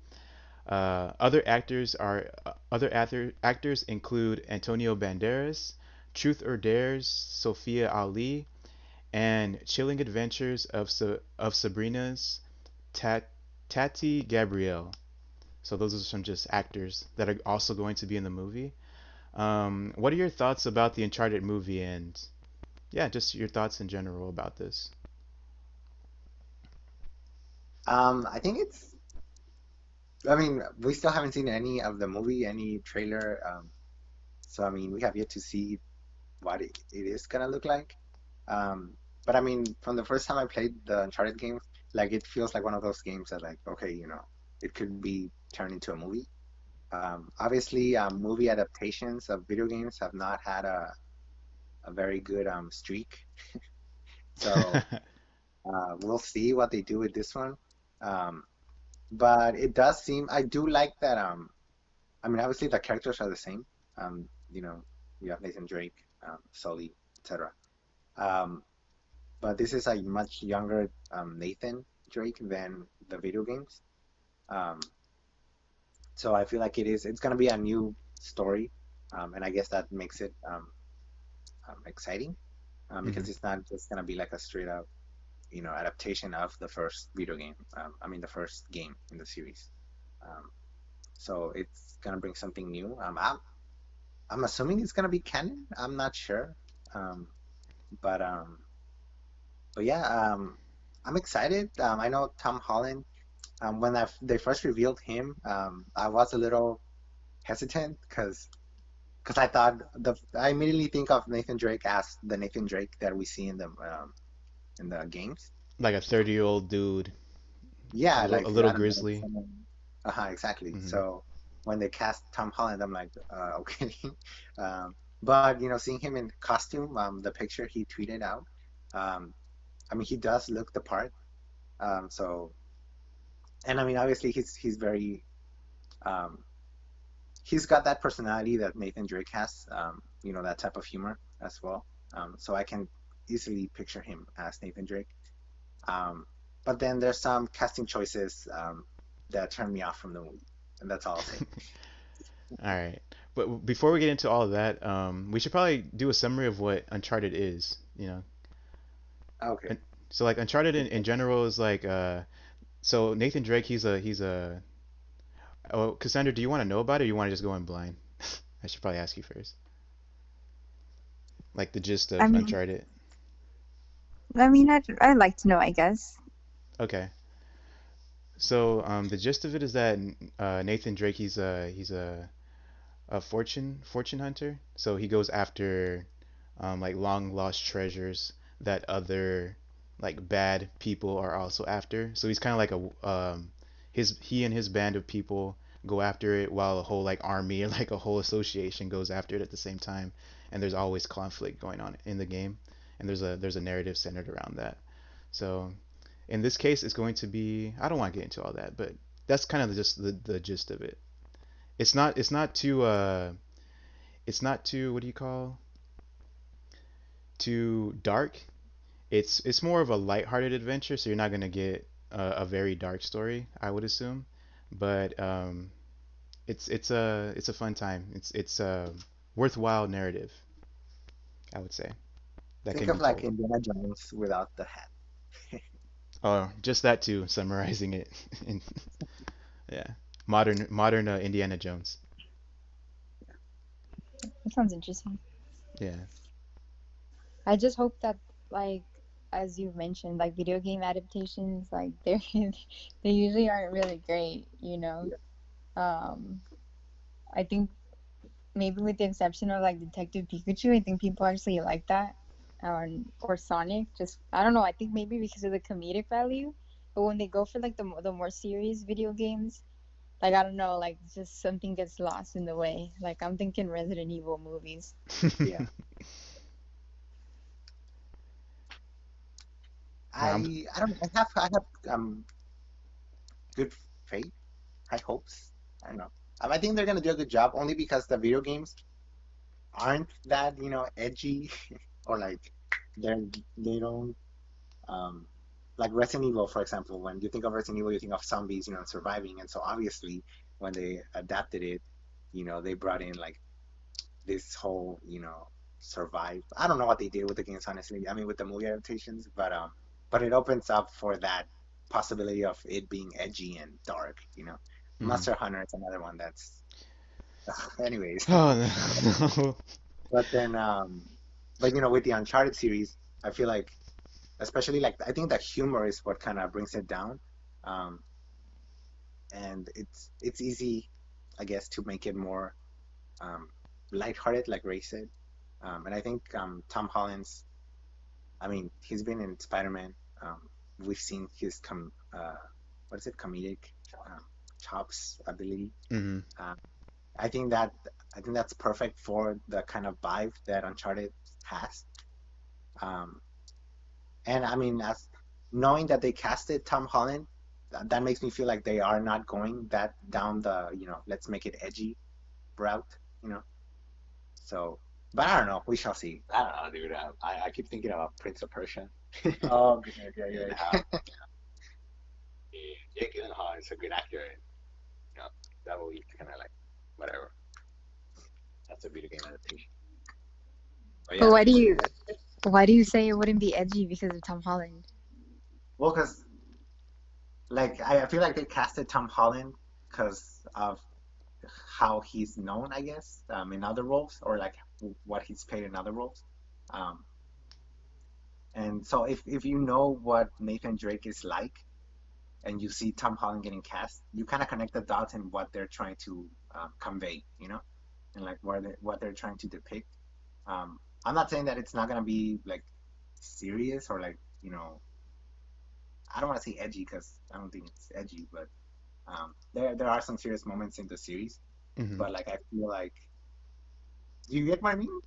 Other actors include Antonio Banderas, Truth or Dare's Sophia Ali, and Chilling Adventures of Sabrina's Tat- Tati Gabrielle. So those are some just actors that are also going to be in the movie. What are your thoughts about the Uncharted movie, and yeah, just your thoughts in general about this? I think I mean, we still haven't seen any of the movie, any trailer. So, I mean, we have yet to see what it is gonna look like. Um, but I mean, from the first time I played the Uncharted games, like it feels like one of those games that, like, okay, it could be turned into a movie. Obviously, movie adaptations of video games have not had a very good streak. So we'll see what they do with this one. Um, but it does seem, I do like that. I mean, obviously the characters are the same. Um, you know, you have Nathan Drake, Sully, etc. Um, but this is a much younger Nathan Drake than the video games. Um, so I feel like it's gonna be a new story, and I guess that makes it exciting, hmm because it's not just gonna be like a straight up, adaptation of the first video game. I mean, the first game in the series. Um, so it's gonna bring something new. I'm assuming it's gonna be canon. I'm not sure. Um, but um, but yeah, I'm excited. I know Tom Holland. When they first revealed him, I was a little hesitant because I thought I immediately think of Nathan Drake as the Nathan Drake that we see in the games. Like a 30-year-old dude, Yeah, a like little I don't know, like grizzly. someone. Uh-huh, exactly. Hmm. So when they cast Tom Holland, I'm like, okay. Um, but seeing him in costume, the picture he tweeted out, um, I mean, he does look the part. So, and I mean, obviously, he's very, um, he's got that personality that Nathan Drake has. That type of humor as well. So I can easily picture him as Nathan Drake. Um, but then there's some casting choices that turn me off from the movie, and that's all I'll say. All right. But before we get into all of that, we should probably do a summary of what Uncharted is, you know. Okay. And so like Uncharted in general is like so Nathan Drake he's a oh Cassandra, do you want to know about it or you want to just go in blind? I should probably ask you first. Like the gist I of mean, Uncharted. I'd like to know, I guess. Okay. So the gist of it is that Nathan Drake he's a fortune hunter. So he goes after like long lost treasures that other like bad people are also after. So he's kind of like a his he and his band of people go after it while a whole like army or like a whole association goes after it at the same time. And there's always conflict going on in the game, and there's a narrative centered around that. So in this case, it's going to be I don't want to get into all that, but that's kind of just the gist of it. It's not too what do you call too dark. It's more of a lighthearted adventure, so you're not gonna get a very dark story, I would assume. But it's a fun time. It's a worthwhile narrative, I would say, that Think can of be like told. Indiana Jones without the hat. Oh, just that too, summarizing it. In, yeah, modern Indiana Jones. That sounds interesting. Yeah. I just hope that, like, as you mentioned, like video game adaptations, like they usually aren't really great, you know. Yeah. Um, I think maybe with the exception of like Detective Pikachu, I think people actually like that. Or Sonic, just I don't know. I think maybe because of the comedic value, but when they go for like the more serious video games, like I don't know, like just something gets lost in the way. Like I'm thinking Resident Evil movies. Yeah. Um, I don't know. I have good faith, high hopes. I don't know. I think they're gonna do a good job only because the video games aren't that edgy or like they're they don't um like Resident Evil, for example. When you think of Resident Evil, you think of zombies, surviving, and so obviously when they adapted it, they brought in like this whole survive. I don't know what they did with the games, honestly. I mean, with the movie adaptations, but it opens up for that possibility of it being edgy and dark. mhm. Monster Hunter is another one that's, anyways. Oh no. But then, but with the Uncharted series, I feel like, especially like I think that humor is what kind of brings it down, um, and it's easy, I guess, to make it more um, lighthearted, like Ray said. And I think Tom Holland's, I mean, he's been in Spider-Man. We've seen his what is it, comedic um, chops ability. Mhm. Um, I think that I think that's perfect for the kind of vibe that Uncharted has. Um, and I mean, as knowing that they casted Tom Holland, that makes me feel like they are not going that down the let's make it edgy route. You know, so. But I don't know. We shall see. I don't know, dude. I keep thinking about Prince of Persia. Oh, okay, okay, And okay. how Jake Gyllenhaal is a good actor. And, that movie kind of like whatever. That's a video game adaptation. But But yeah, why do you say it wouldn't be edgy because of Tom Holland? well, because like I feel like they casted Tom Holland because of how he's known, I guess, in other roles, or like what he's played in other roles. Um, and so if you know what Nathan Drake is like, and you see Tom Holland getting cast, you kind of connect the dots in what they're trying to convey, and like what they're trying to depict. I'm not saying that it's not gonna be like serious or like I don't want to say edgy because I don't think it's edgy, but there are some serious moments in the series. Hmm. But like I feel like, do you get what I mean?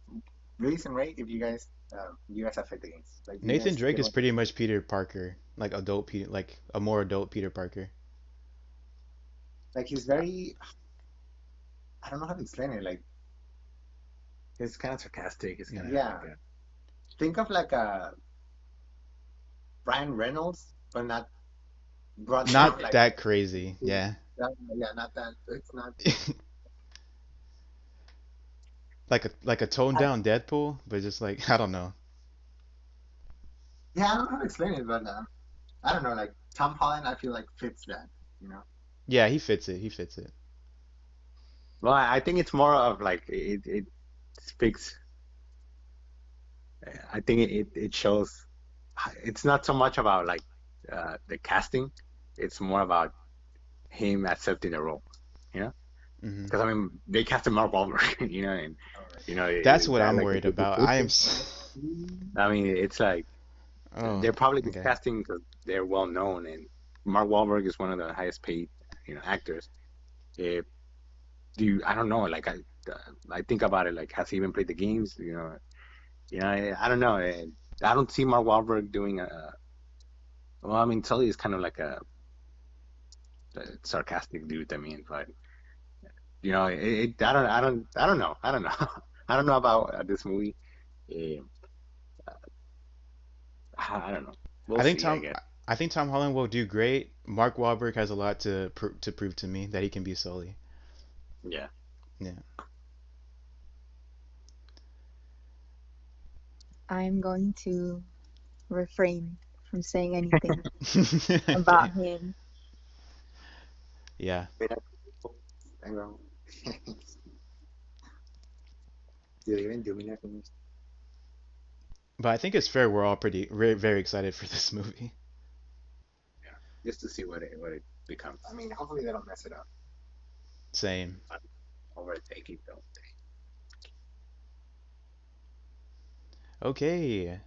Release and rate. If you guys have played the games, like do you Nathan guys Drake get is what? pretty much Peter Parker, like adult Peter, like a more adult Peter Parker. Like he's very, I don't know how to explain it. Like It's kind of sarcastic. It's kind of yeah, like a, think of like a Ryan Reynolds, but not brought down Not like that crazy, yeah. yeah, not that. It's not. Like a toned I, down Deadpool, but just like I don't know. yeah, I don't know how to explain it, but I don't know. Like Tom Holland, I feel like fits that. You know. Yeah, he fits it. He fits it. well, I think it's more of like it speaks. I think it shows. It's not so much about like the casting. It's more about him accepting the role. You know, Hmm. because I mean they casted Mark Wahlberg. And All right. That's is what that I'm like a worried good about. I am. decision? I mean, it's like Oh, they're probably just okay. casting because they're well known, and Mark Wahlberg is one of the highest paid, actors. If do you, I don't know, like I think about it, like has he even played the games? I don't know. I don't see Mark Wahlberg doing a. Well, I mean, Sully is kind of like a sarcastic dude. I mean, but I don't know. I don't know. I don't know about this movie. Eh, I don't know. We'll I think see, I Tom. guess. I think Tom Holland will do great. Mark Wahlberg has a lot to prove to me that he can be Sully. Yeah. Yeah. I'm going to refrain from saying anything Okay. about him. Yeah. Mira, hang on. Yo even do mira cómo But I think it's fair. We're all pretty very excited for this movie. Yeah. Just to see what it becomes. I mean, hopefully they don't mess it up. Same. But overtake it though. Okay.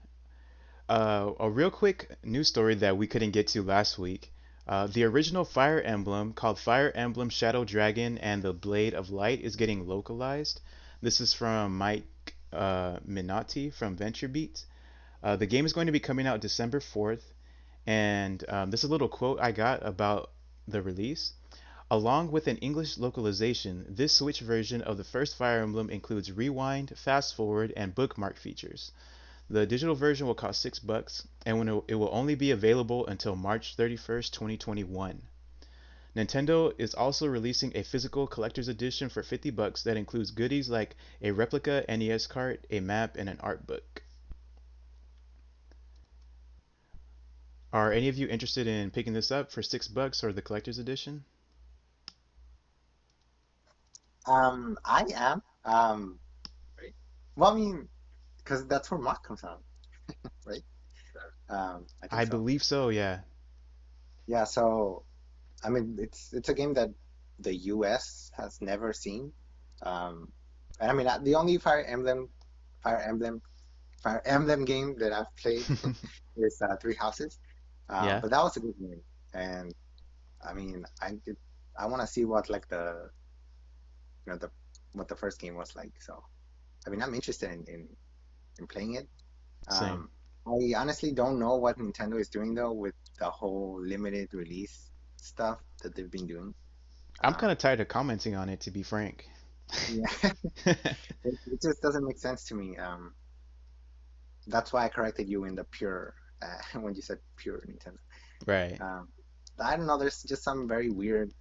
A real quick news story that we couldn't get to last week. The original Fire Emblem, called Fire Emblem Shadow Dragon and the Blade of Light, is getting localized. This is from Mike Minotti from VentureBeat. The game is going to be coming out December 4th, and this is a little quote I got about the release. Along with an English localization, this Switch version of the first Fire Emblem includes rewind, fast forward, and bookmark features. The digital version will cost $6, and it will only be available until March 31st, 2021. Nintendo is also releasing a physical collector's edition for $50 that includes goodies like a replica NES cart, a map, and an art book. Are any of you interested in picking this up for $6 or the collector's edition? I am. Right? Well, I mean, because that's where Mark comes out, right? I think I so. believe so, yeah. Yeah. So, I mean, it's a game that the U.S. has never seen. Um, and I mean, the only Fire Emblem, Fire Emblem game that I've played is Three Houses. Yeah. But that was a good game, and I mean, I want to see what like you know the what the first game was like. So, I mean, I'm interested in playing it. Same. Um, I honestly don't know what Nintendo is doing though with the whole limited release stuff that they've been doing. I'm kind Um, of tired of commenting on it, to be frank. yeah, it just doesn't make sense to me. That's why I corrected you in the pure when you said pure Nintendo. Right. Um, I don't know. There's just some very weird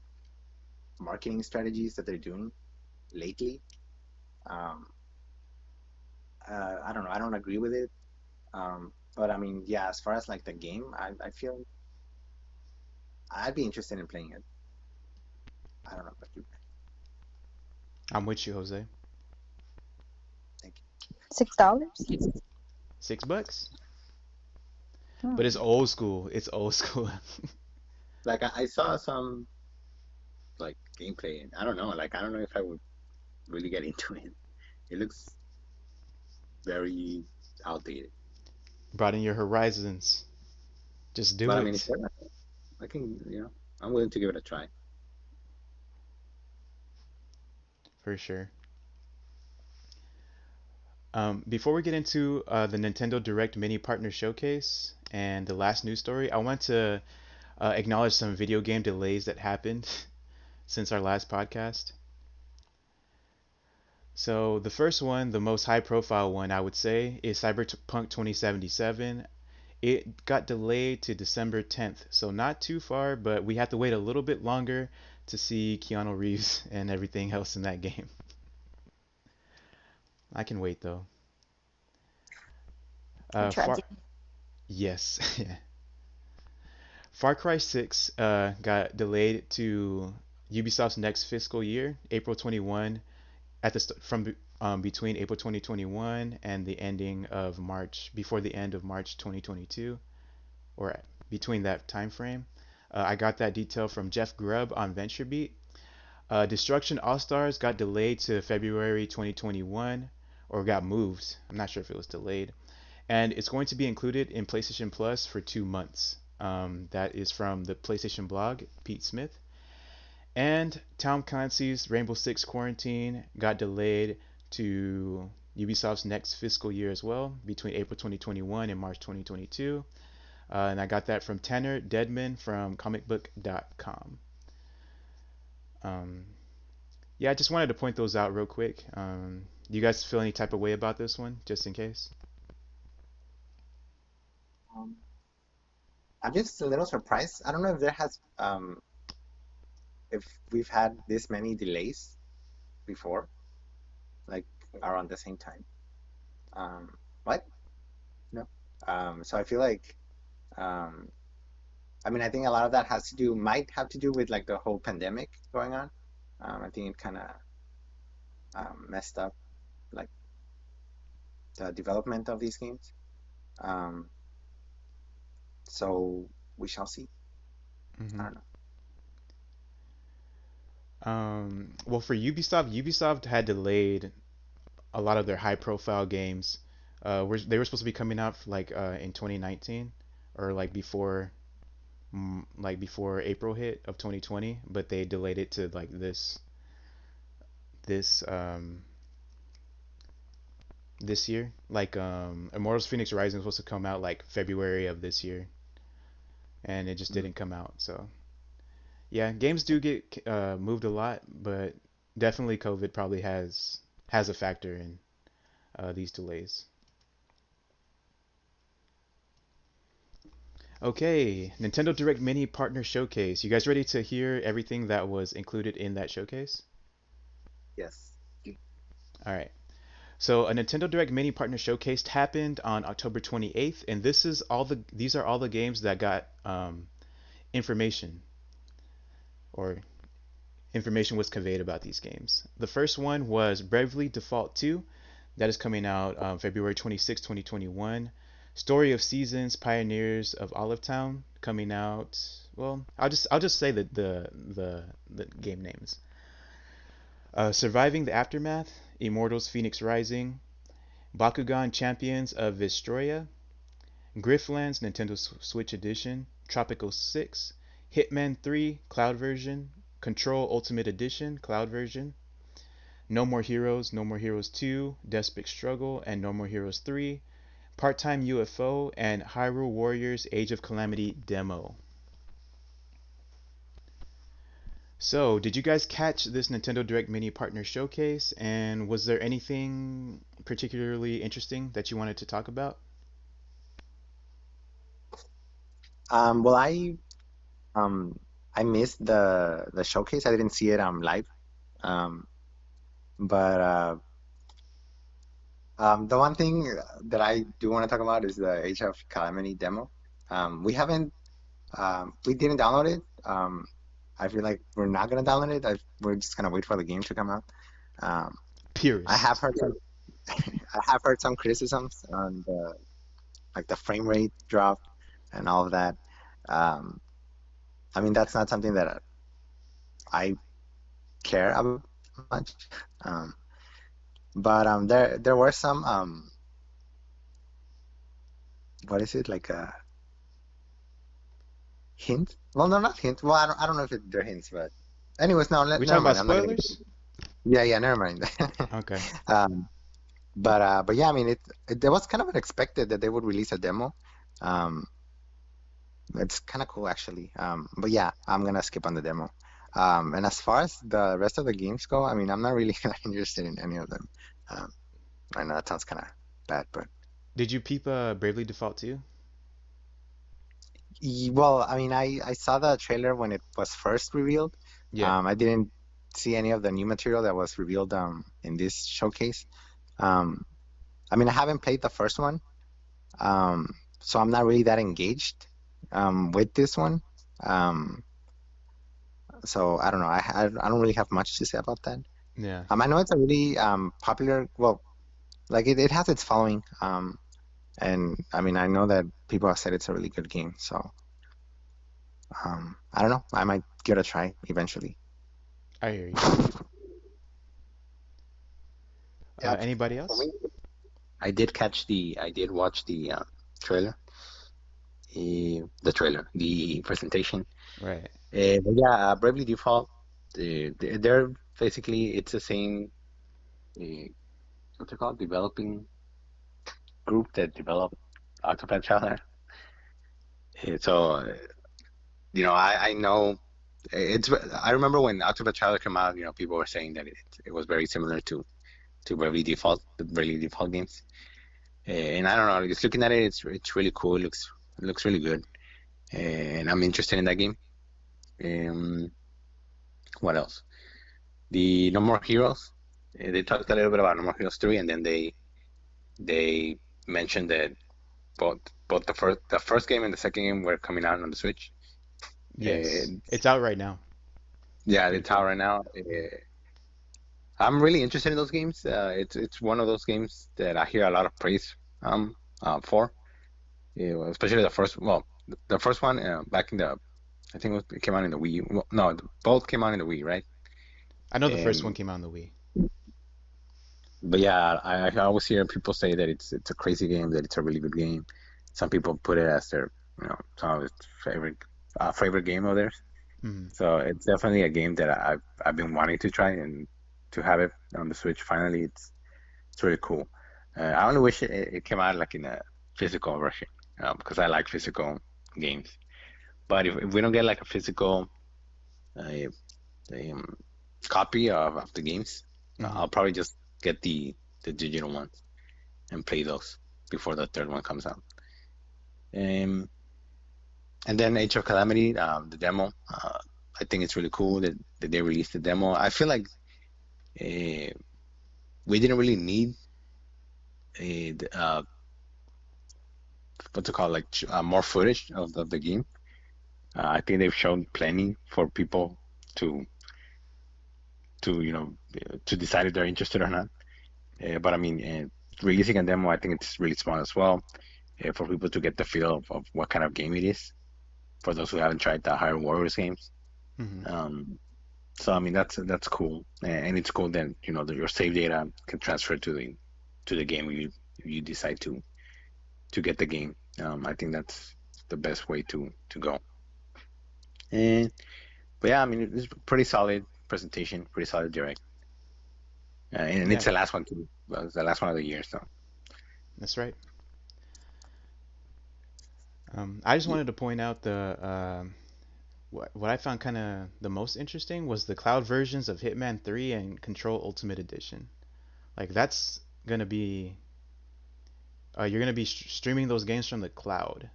marketing strategies that they're doing lately. Um, I don't know. I don't agree with it. But I mean, yeah, as far as like the game, I feel I'd be interested in playing it. I don't know about you. I'm with you, Jose. Thank $6? $6, but it's Hmm. old school. It's old school. you. Like I saw some like gameplay, and I don't know. Like I don't know if I would really get into it. It looks very outdated. Broaden your horizons. Just do But I mean, if it. I can, I'm willing to give it a try. For sure. Before we get into the Nintendo Direct Mini Partner Showcase and the last news story, I want to acknowledge some video game delays that happened since our last podcast. So the first one, the most high profile one, I would say, is Cyberpunk 2077. It got delayed to December 10th, so not too far, but we have to wait a little bit longer to see Keanu Reeves and everything else in that game. I can wait though. A Far tragedy. Yes, yeah. Far Cry 6 got delayed to Ubisoft's next fiscal year, April 21, at the from between April 2021 and the ending of March, before the end of March 2022, or between that time frame. I got that detail from Jeff Grubb on VentureBeat. Destruction All Stars got delayed to February 2021, or got moved. I'm not sure if it was delayed, and it's going to be included in PlayStation Plus for 2 months. That is from the PlayStation blog, Pete Smith. And Tom Clancy's Rainbow Six Quarantine got delayed to Ubisoft's next fiscal year as well, between April 2021 and March 2022. And I got that from Tanner Deadman from comicbook.com. Um, yeah, I just wanted to point those out real quick. Do you guys feel any type of way about this one, just in case? you. I'm just a little surprised. I don't know if if we've had this many delays before, like around the same time. Um, what? No. So I feel like, um, I mean, I think a lot of that might have to do with like the whole pandemic going on. I think it kind of messed up like the development of these games. Um, so we shall see. I Hmm. don't know. Well, for Ubisoft, Ubisoft had delayed a lot of their high-profile games. They were supposed to be coming out like in 2019, or like before April hit of 2020, but they delayed it to like this this year. Like Immortals Phoenix Rising was supposed to come out like February of this year, and it just Mm. didn't come out. So yeah, games do get moved a lot, but definitely COVID probably has a factor in these delays. Okay, Nintendo Direct Mini Partner Showcase. You guys ready to hear everything that was included in that showcase? Yes. All right. So a Nintendo Direct Mini Partner Showcase happened on October 28th, and these are all the games that got information or information was conveyed about these games. The first one was Bravely Default 2, that is coming out February 26, 2021. Story of Seasons, Pioneers of Olive Town, coming out. Well, I'll just say the game names. Surviving the Aftermath, Immortals: Phoenix Rising, Bakugan Champions of Vestroia, Grifflands Nintendo Switch Edition, Tropical 6, Hitman 3 Cloud version, Control Ultimate Edition Cloud version, No More Heroes, No More Heroes 2, Desperate Struggle, and No More Heroes 3, Part-Time UFO, and Hyrule Warriors Age of Calamity Demo. So, did you guys catch this Nintendo Direct Mini Partner Showcase? And was there anything particularly interesting that you wanted to talk about? Well, um I missed the showcase. I didn't see it live. Um, but the one thing that I do want to talk about is the Age of Calamity demo. We didn't download it. I feel like we're not gonna download it. We're just gonna wait for the game to come out. Um, I have Purist. heard some, I have heard some criticisms on the like the frame rate drop and all of that. Um, I mean, that's not something that I care about much. Um, but there were some what is it like a hint? Well, no, not hint. Well, I don't know if they're hints, but anyways, no, We never talking about mind. I'm not gonna. spoilers? Yeah, yeah, never mind. Okay. Um, but yeah, I mean, it was kind of unexpected that they would release a demo. Um, it's kind of cool actually. But yeah, I'm gonna skip on the demo. And as far as the rest of the games go, I mean, I'm not really interested in any of them. Um, I know that sounds kind of bad, but Did you peep Bravely Default 2? well, I mean, I saw the trailer when it was first revealed. Yeah. I didn't see any of the new material that was revealed in this showcase. Um, I mean, I haven't played the first one, so I'm not really that engaged with this one. Um, so I don't know. I don't really have much to say about that. Yeah. I know it's a really popular. Well, like it has its following. And I mean, I know that people have said it's a really good game. So I don't know. I might give it a try eventually. I hear you. Yeah, Anybody for else? me, I did watch trailer, the presentation. Right. But yeah, Bravely Default, they're basically it's the same. Uh, what's it called? Developing group that developed Octopath Traveler. So I know it's. I remember when Octopath Traveler came out. People were saying that it was very similar to Bravely Default, the Bravely Default games. And I don't know, just looking at it, it's really cool. It looks really good, and I'm interested in that game. Um, what else? The No More Heroes. They talked a little bit about No More Heroes 3, and then they mentioned that both both the first game and the second game were coming out on the Switch. Yes. Uh, It's out right now. yeah, Pretty it's out cool. right now. I'm really interested in those games. It's one of those games that I hear a lot of praise for. Especially the first. Well, the first one back in the I think it came out in the Wii. Well, no, both came out in the Wii, right? I know the first one Um, came out on the Wii. but yeah, I always hear people say that it's a crazy game, that it's a really good game. Some people put it as their, some of its favorite game of theirs. Hmm. So it's definitely a game that I've been wanting to try, and to have it on the Switch finally, it's really cool. I only wish it came out like in a physical version, because I like physical games. But if we don't get like a physical uh, um, copy of the games, Hmm. I'll probably just get the digital ones and play those before the third one comes out. Um, and then Age of Calamity, the demo, I think it's really cool that they released the demo. I feel like uh, we didn't really need what's it called, like more footage of the game. I think they've shown plenty for people to to decide if they're interested or not. But I mean, releasing a demo, I think it's really smart as well, for people to get the feel of what kind of game it is. For those who haven't tried the Hyrule Warriors games, Hmm. um, so I mean that's cool, and it's cool that that your save data can transfer to the game if you decide to get the game. I think that's the best way to go. And but yeah, I mean it's pretty solid presentation, pretty solid direct, and it's Yeah, the last one too. Well, it's the last one of the year, so that's right. I just yeah. wanted to point out what I found kind of the most interesting was the cloud versions of Hitman 3 and Control Ultimate Edition. Like that's gonna be you're gonna be streaming those games from the cloud.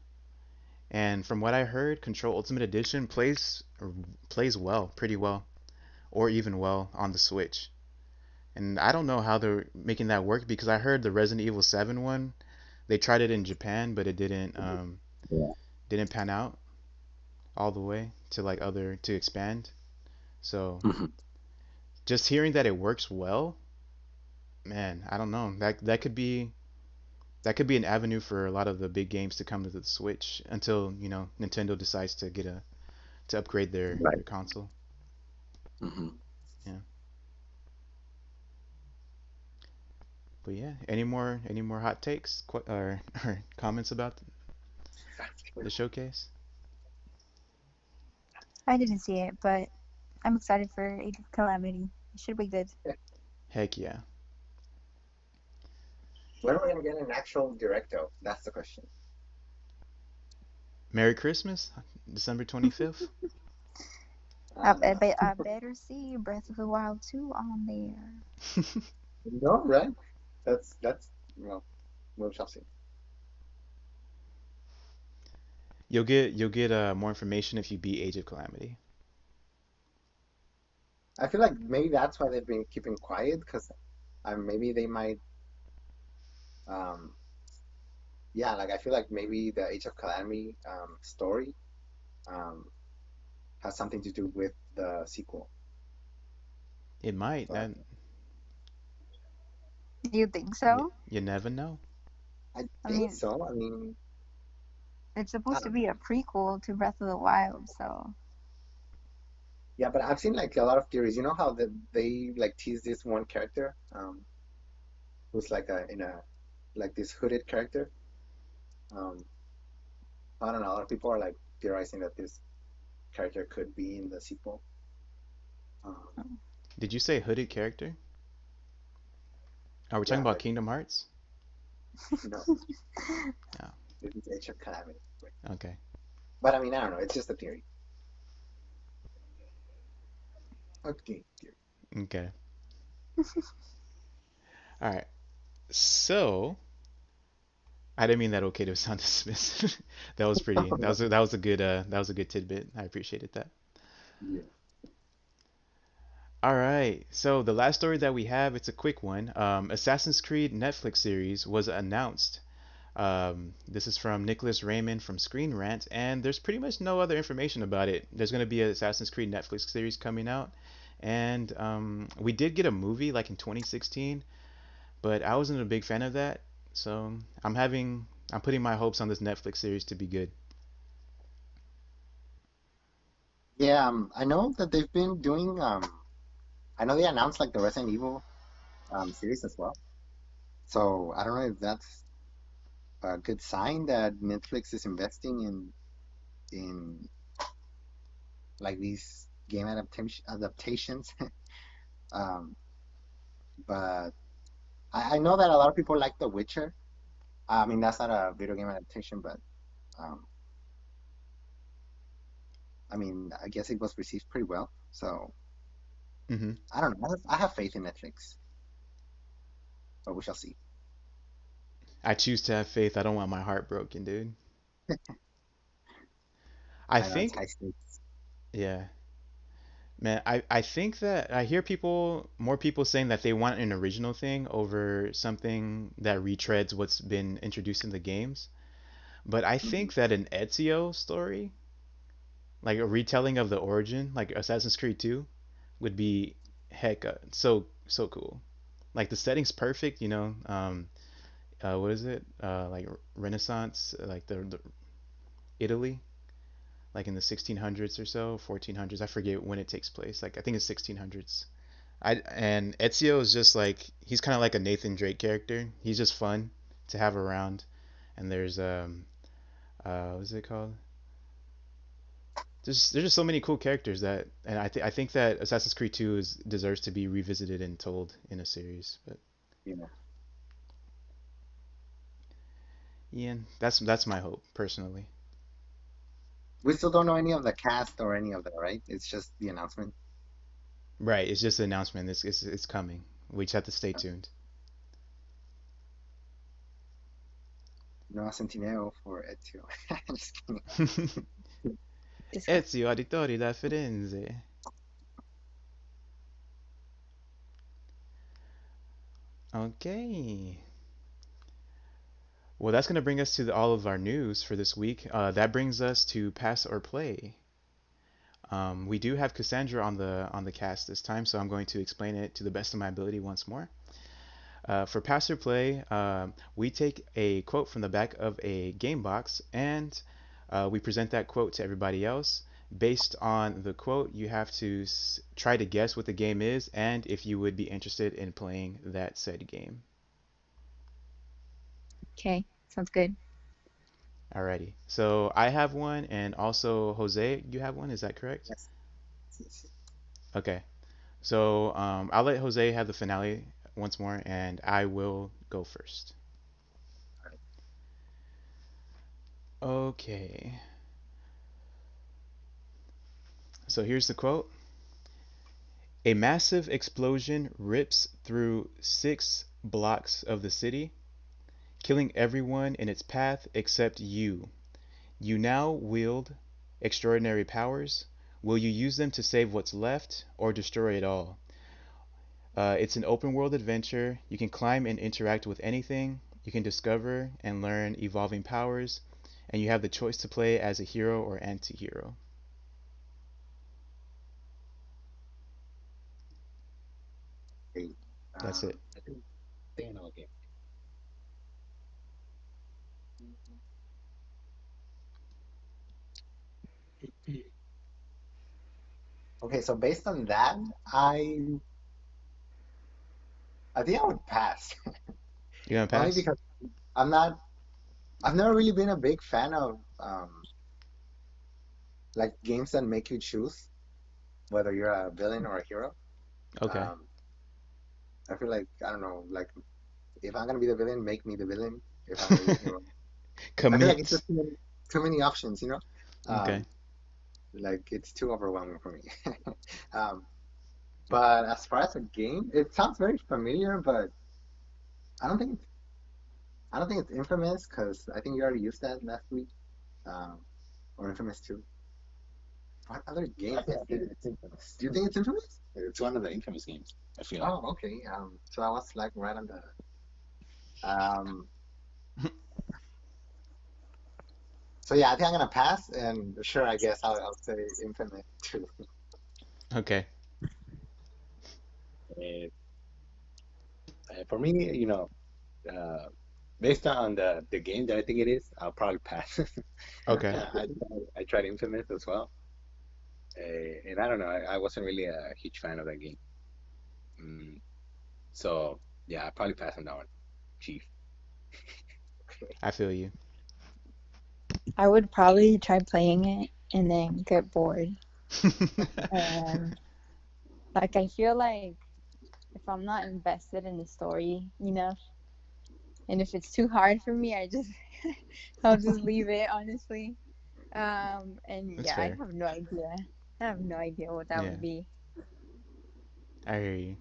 And from what I heard, Control Ultimate Edition plays well, pretty well, or even well on the Switch. And I don't know how they're making that work because I heard the Resident Evil 7 one, they tried it in Japan, but it didn't pan out all the way to like other to expand. So Mhm. just hearing that it works well, man, I don't know. That could be an avenue for a lot of the big games to come to the Switch until, Nintendo decides to to upgrade their Right. console. Hmm. Yeah. But yeah, any more hot takes or comments about the showcase? I didn't see it, but I'm excited for Age of Calamity. It should be good. Heck yeah. When are we gonna get an actual directo? That's the question. Merry Christmas, December 25th. No. I better see Breath of the Wild 2 on there. No, right? That's well, we shall see. You'll get more information if you beat Age of Calamity. I feel like maybe that's why they've been keeping quiet because maybe they might um yeah, like I feel like maybe the Age of Calamity story um has something to do with the sequel. It might. But Do you think You, so? you never know. I I think mean, so. I mean, it's I supposed to don't be know. a prequel to Breath of the Wild, so Yeah, but I've seen like a lot of theories. You know how they like tease this one character, who's like a in a like this hooded character. Um, I don't know. A lot of people are like theorizing that this character could be in the sequel. Um, Did you say hooded character? Are we talking yeah, about like Kingdom Hearts? no, Oh, this is Age of Calamity. Right. okay. But I mean, I don't know. It's just a theory. Okay, theory. Okay. All right. So I didn't mean that okay to sound dismissive. That was pretty. No, That was a good tidbit. I appreciated that. yeah. All right. So the last story that we have, it's a quick one. Assassin's Creed Netflix series was announced. This is from Nicholas Raymond from Screen Rant, and there's pretty much no other information about it. There's going to be an Assassin's Creed Netflix series coming out, and we did get a movie like in 2016, but I wasn't a big fan of that. So I'm putting my hopes on this Netflix series to be good. Yeah, I know that they've been doing. I know they announced like the Resident Evil series as well. So I don't know if that's a good sign that Netflix is investing in like these game adaptations. um, but I know that a lot of people like The Witcher. I mean, that's not a video game adaptation, but um, I mean, I guess it was received pretty well. So hmm I don't know. I have faith in Netflix, but we shall see. I choose to have faith. I don't want my heart broken, dude. I I know it's think, high stakes. yeah, man, I think that I hear more people saying that they want an original thing over something that retreads what's been introduced in the games. But I Mhm. think that an Ezio story, like a retelling of the origin, like Assassin's Creed 2, would be so cool. Like the setting's perfect, what is it? Like Renaissance, like the Italy, like in the 1600s or so, 1400s. I forget when it takes place. Like I think it's 1600s. And Ezio is just like he's kind of like a Nathan Drake character. He's just fun to have around. And there's what's it called? There's just so many cool characters that, and I think that Assassin's Creed 2 deserves to be revisited and told in a series. But Yeah. Ian, that's my hope personally. We still don't know any of the cast or any of that, right? It's just the announcement. Right, it's just an announcement. It's coming. We just have to stay tuned. No Centineo for Ezio. Just kidding. disgusting. Ezio Auditore da Firenze. Okay. Well, that's going to bring us to all of our news for this week. That brings us to Pass or Play. We do have Cassandra on the cast this time, so I'm going to explain it to the best of my ability once more. For Pass or Play, we take a quote from the back of a game box and we present that quote to everybody else. Based on the quote, you have to try to guess what the game is and if you would be interested in playing that said game. Okay, sounds good. Alrighty. So I have one, and also Jose, you have one. Is that correct? Yes. Yes. Okay. So I'll let Jose have the finale once more, and I will go first. Okay. So here's the quote. A massive explosion rips through 6 blocks of the city, killing everyone in its path except you. You now wield extraordinary powers. Will you use them to save what's left or destroy it all? It's an open world adventure. You can climb and interact with anything. You can discover and learn evolving powers, and you have the choice to play as a hero or anti-hero. Okay. That's it. I think I know a game. Okay, so based on that, I I think I would pass. You gonna Only pass? because I'm not I've never really been a big fan of like games that make you choose whether you're a villain or a hero. Okay. Um, I feel like I don't know, like if I'm gonna be the villain, make me the villain. If I'm gonna be the hero, I feel like it's Commit. just too many options, you know? Okay. Um, like it's too overwhelming for me. Um, but as far as a game, it sounds very familiar, but I don't think it's, I don't think it's Infamous because I think you already used that last week. Um, or Infamous 2. What other game I is think it? it's Infamous. Do you think it's Infamous? It's one of the Infamous games. I feel like. Oh, okay. So I was like right on the um. So yeah, I think I'm gonna pass, and sure, I guess I'll say Infamous 2. Okay. Uh, for me, uh, based on the game that I think it is, I'll probably pass. Okay. I tried Infamous as well, and I don't know. I wasn't really a huge fan of that game. Mm, so yeah, I probably pass on that one, Chief. I feel you. I would probably try playing it and then get bored. And like I feel like if I'm not invested in the story enough, and if it's too hard for me, I just I'll just leave it honestly. And That's yeah, I fair. have no idea. I have no idea what that Yeah, would be. I hear you.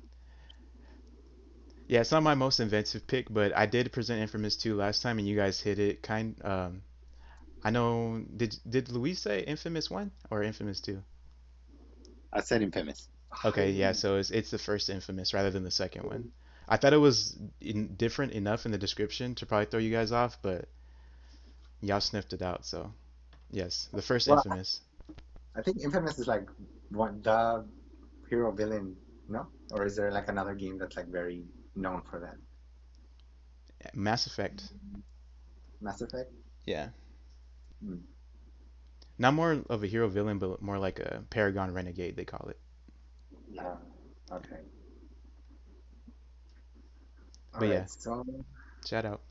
Yeah, it's not my most inventive pick, but I did present Infamous 2 last time, and you guys hit it kind. I know. Did Luis say Infamous 1 or Infamous 2? I said Infamous. Okay, yeah. So it's the first Infamous rather than the second one. I thought it was different enough in the description to probably throw you guys off, but y'all sniffed it out. So yes, the first Well, Infamous. I think Infamous is like what the hero villain, no? Or is there like another game that's like very known for that? Mass Effect. Mass Effect? Yeah. Hmm. Not more of a hero villain, but more like a Paragon Renegade, they call it. Uh, okay. All But right. yeah, So shout out.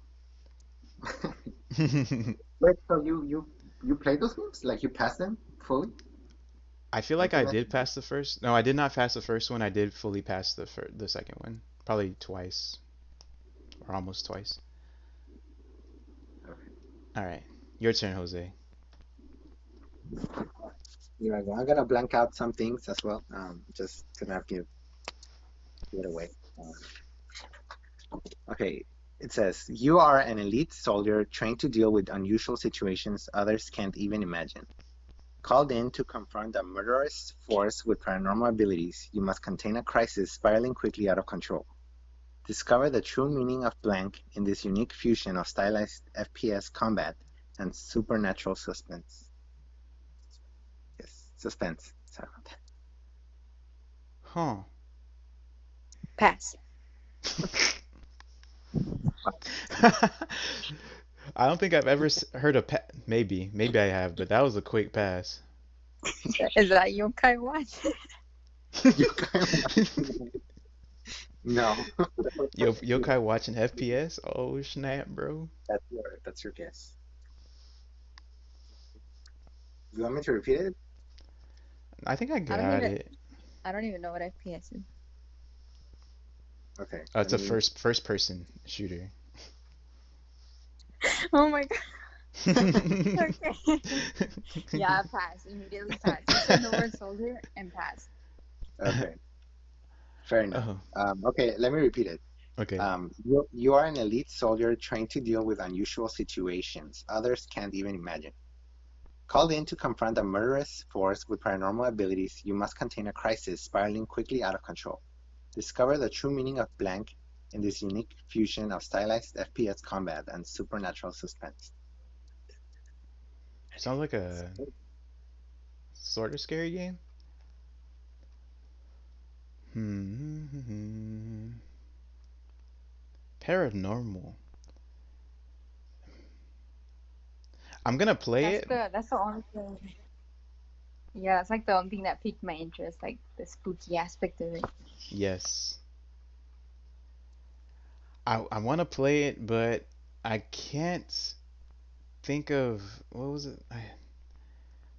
wait, so you played those games? Like you passed them fully? I feel like I Infamous? did pass the first. No, I did not pass the first one. I did fully pass the second one, probably twice or almost twice. Okay. All right, your turn, Jose. Here I go. I'm gonna blank out some things as well. Just to have you get away. Um, okay. It says you are an elite soldier trained to deal with unusual situations others can't even imagine. Called in to confront a murderous force with paranormal abilities, you must contain a crisis spiraling quickly out of control. Discover the true meaning of blank in this unique fusion of stylized FPS combat and supernatural suspense. Yes, suspense. Sorry about Huh. Pass. I don't think I've ever heard of maybe I have, but that was a quick pass. Is that Yokai Watch? that. You kind of no. Yokai watching FPS? Oh snap, bro. That's your guess. You want me to repeat it? I think I I don't got even it. I don't even know what FPS is. Okay. It's a first person shooter. Oh my god. Okay. Yeah, pass. Immediately pass. You said the word soldier and pass. Okay. Fair enough. Oh, Okay, let me repeat it. okay. You are an elite soldier trying to deal with unusual situations others can't even imagine. Called in to confront a murderous force with paranormal abilities, you must contain a crisis spiraling quickly out of control. Discover the true meaning of blank in this unique fusion of stylized FPS combat and supernatural suspense. Sounds like a sort of scary game. Hmm. Paranormal. I'm gonna play That's it. the only thing. Yeah, that's like the only thing that piqued my interest, like the spooky aspect of it. Yes. I want to play it, but I can't think of what was it?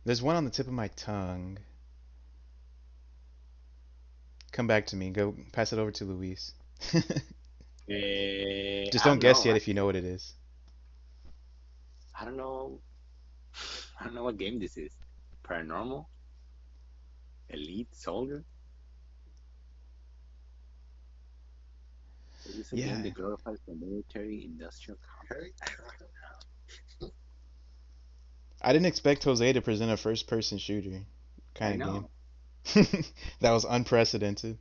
There's one on the tip of my tongue. Come back to me. Go pass it over to Luis. Just I don't don't guess know. yet if you know what it is. I don't know. I don't know what game this is. Paranormal? Elite Soldier? It is a game Yeah, that glorifies the military industrial complex. I didn't expect Jose to present a first-person shooter I kind of game. know. That was unprecedented.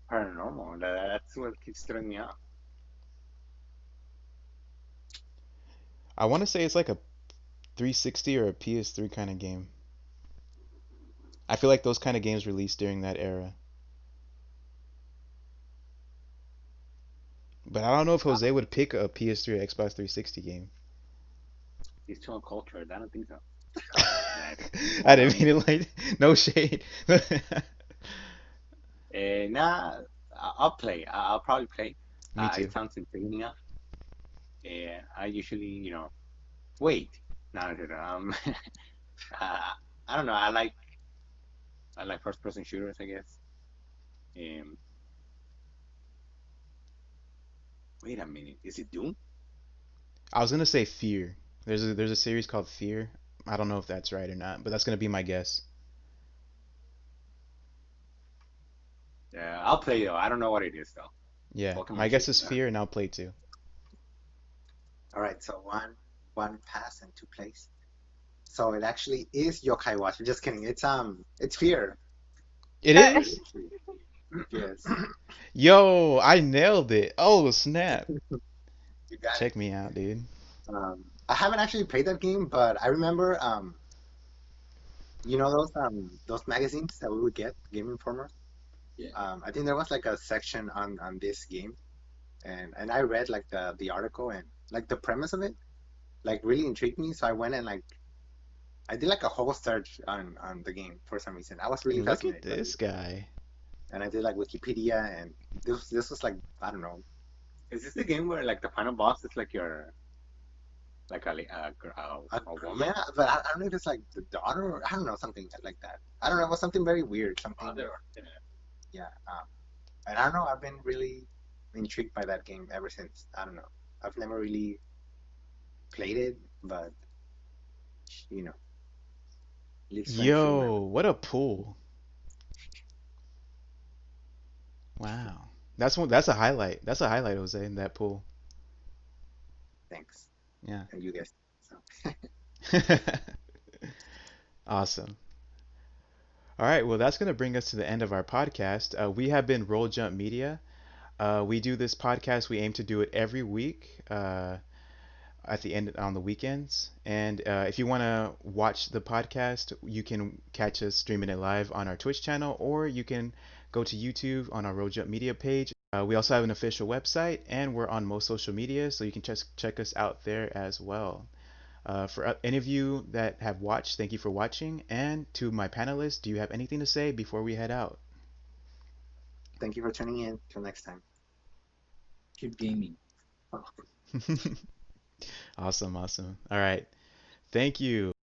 Paranormal. That's what keeps throwing me off. I want to say it's like a 360 or a PS3 kind of game. I feel like those kind of games released during that era. But I don't know if Jose would pick a PS3 or Xbox 360 game. He's too uncultured. I don't think so. I didn't mean it like no shade. Nah, I'll play. I'll probably play. Me It too. sounds intriguing enough. I usually, wait. No, uh, I don't know. I like first-person shooters, I guess. Um, Wait a minute. Is it Doom? I was gonna say Fear. There's a series called Fear. I don't know if that's right or not, but that's gonna be my guess. Yeah, I'll play though. I don't know what it is though. Yeah, What can my my guess shoot? is Fear, and I'll play too. All right, so one pass and two plays. So it actually is Yokai Watch. Just kidding. It's Fear. It It is? is Fear. Yes. Yo, I nailed it. Oh snap! You got it. Check me out, dude. I haven't actually played that game, but I remember those magazines that we would get, Game Informer. Yeah. I think there was like a section on this game, and I read like the article and like the premise of it, like really intrigued me. So I went and like I did like a whole search on the game for some reason. I was really Look at fascinated by this it, guy. and I did like Wikipedia, and this was like I don't know. Is this the game where like the final boss is like your like a woman? Yeah, but I don't know if it's like the daughter or I don't know something like that. I don't know. It was something very weird. Something. Mother? Yeah. Yeah. And I don't know. I've been really intrigued by that game ever since. I don't know. I've never really played it, but you know, lives rent free in my Yo, mind. what a pull. Wow. That's a highlight. That's a highlight, Jose, in that pull. Thanks. Yeah. And you guys. So, Awesome. All right, well, that's going to bring us to the end of our podcast. We have been Roll Jump Media. We do this podcast, we aim to do it every week. at the end on the weekends. And if you want to watch the podcast, you can catch us streaming it live on our Twitch channel, or you can go to YouTube on our Roll Jump Media page. We also have an official website, and we're on most social media, so you can just check us out there as well. For any of you that have watched, thank you for watching. And to my panelists, do you have anything to say before we head out? Thank you for tuning in. Till next time. Keep gaming. Awesome, awesome. All right. Thank you.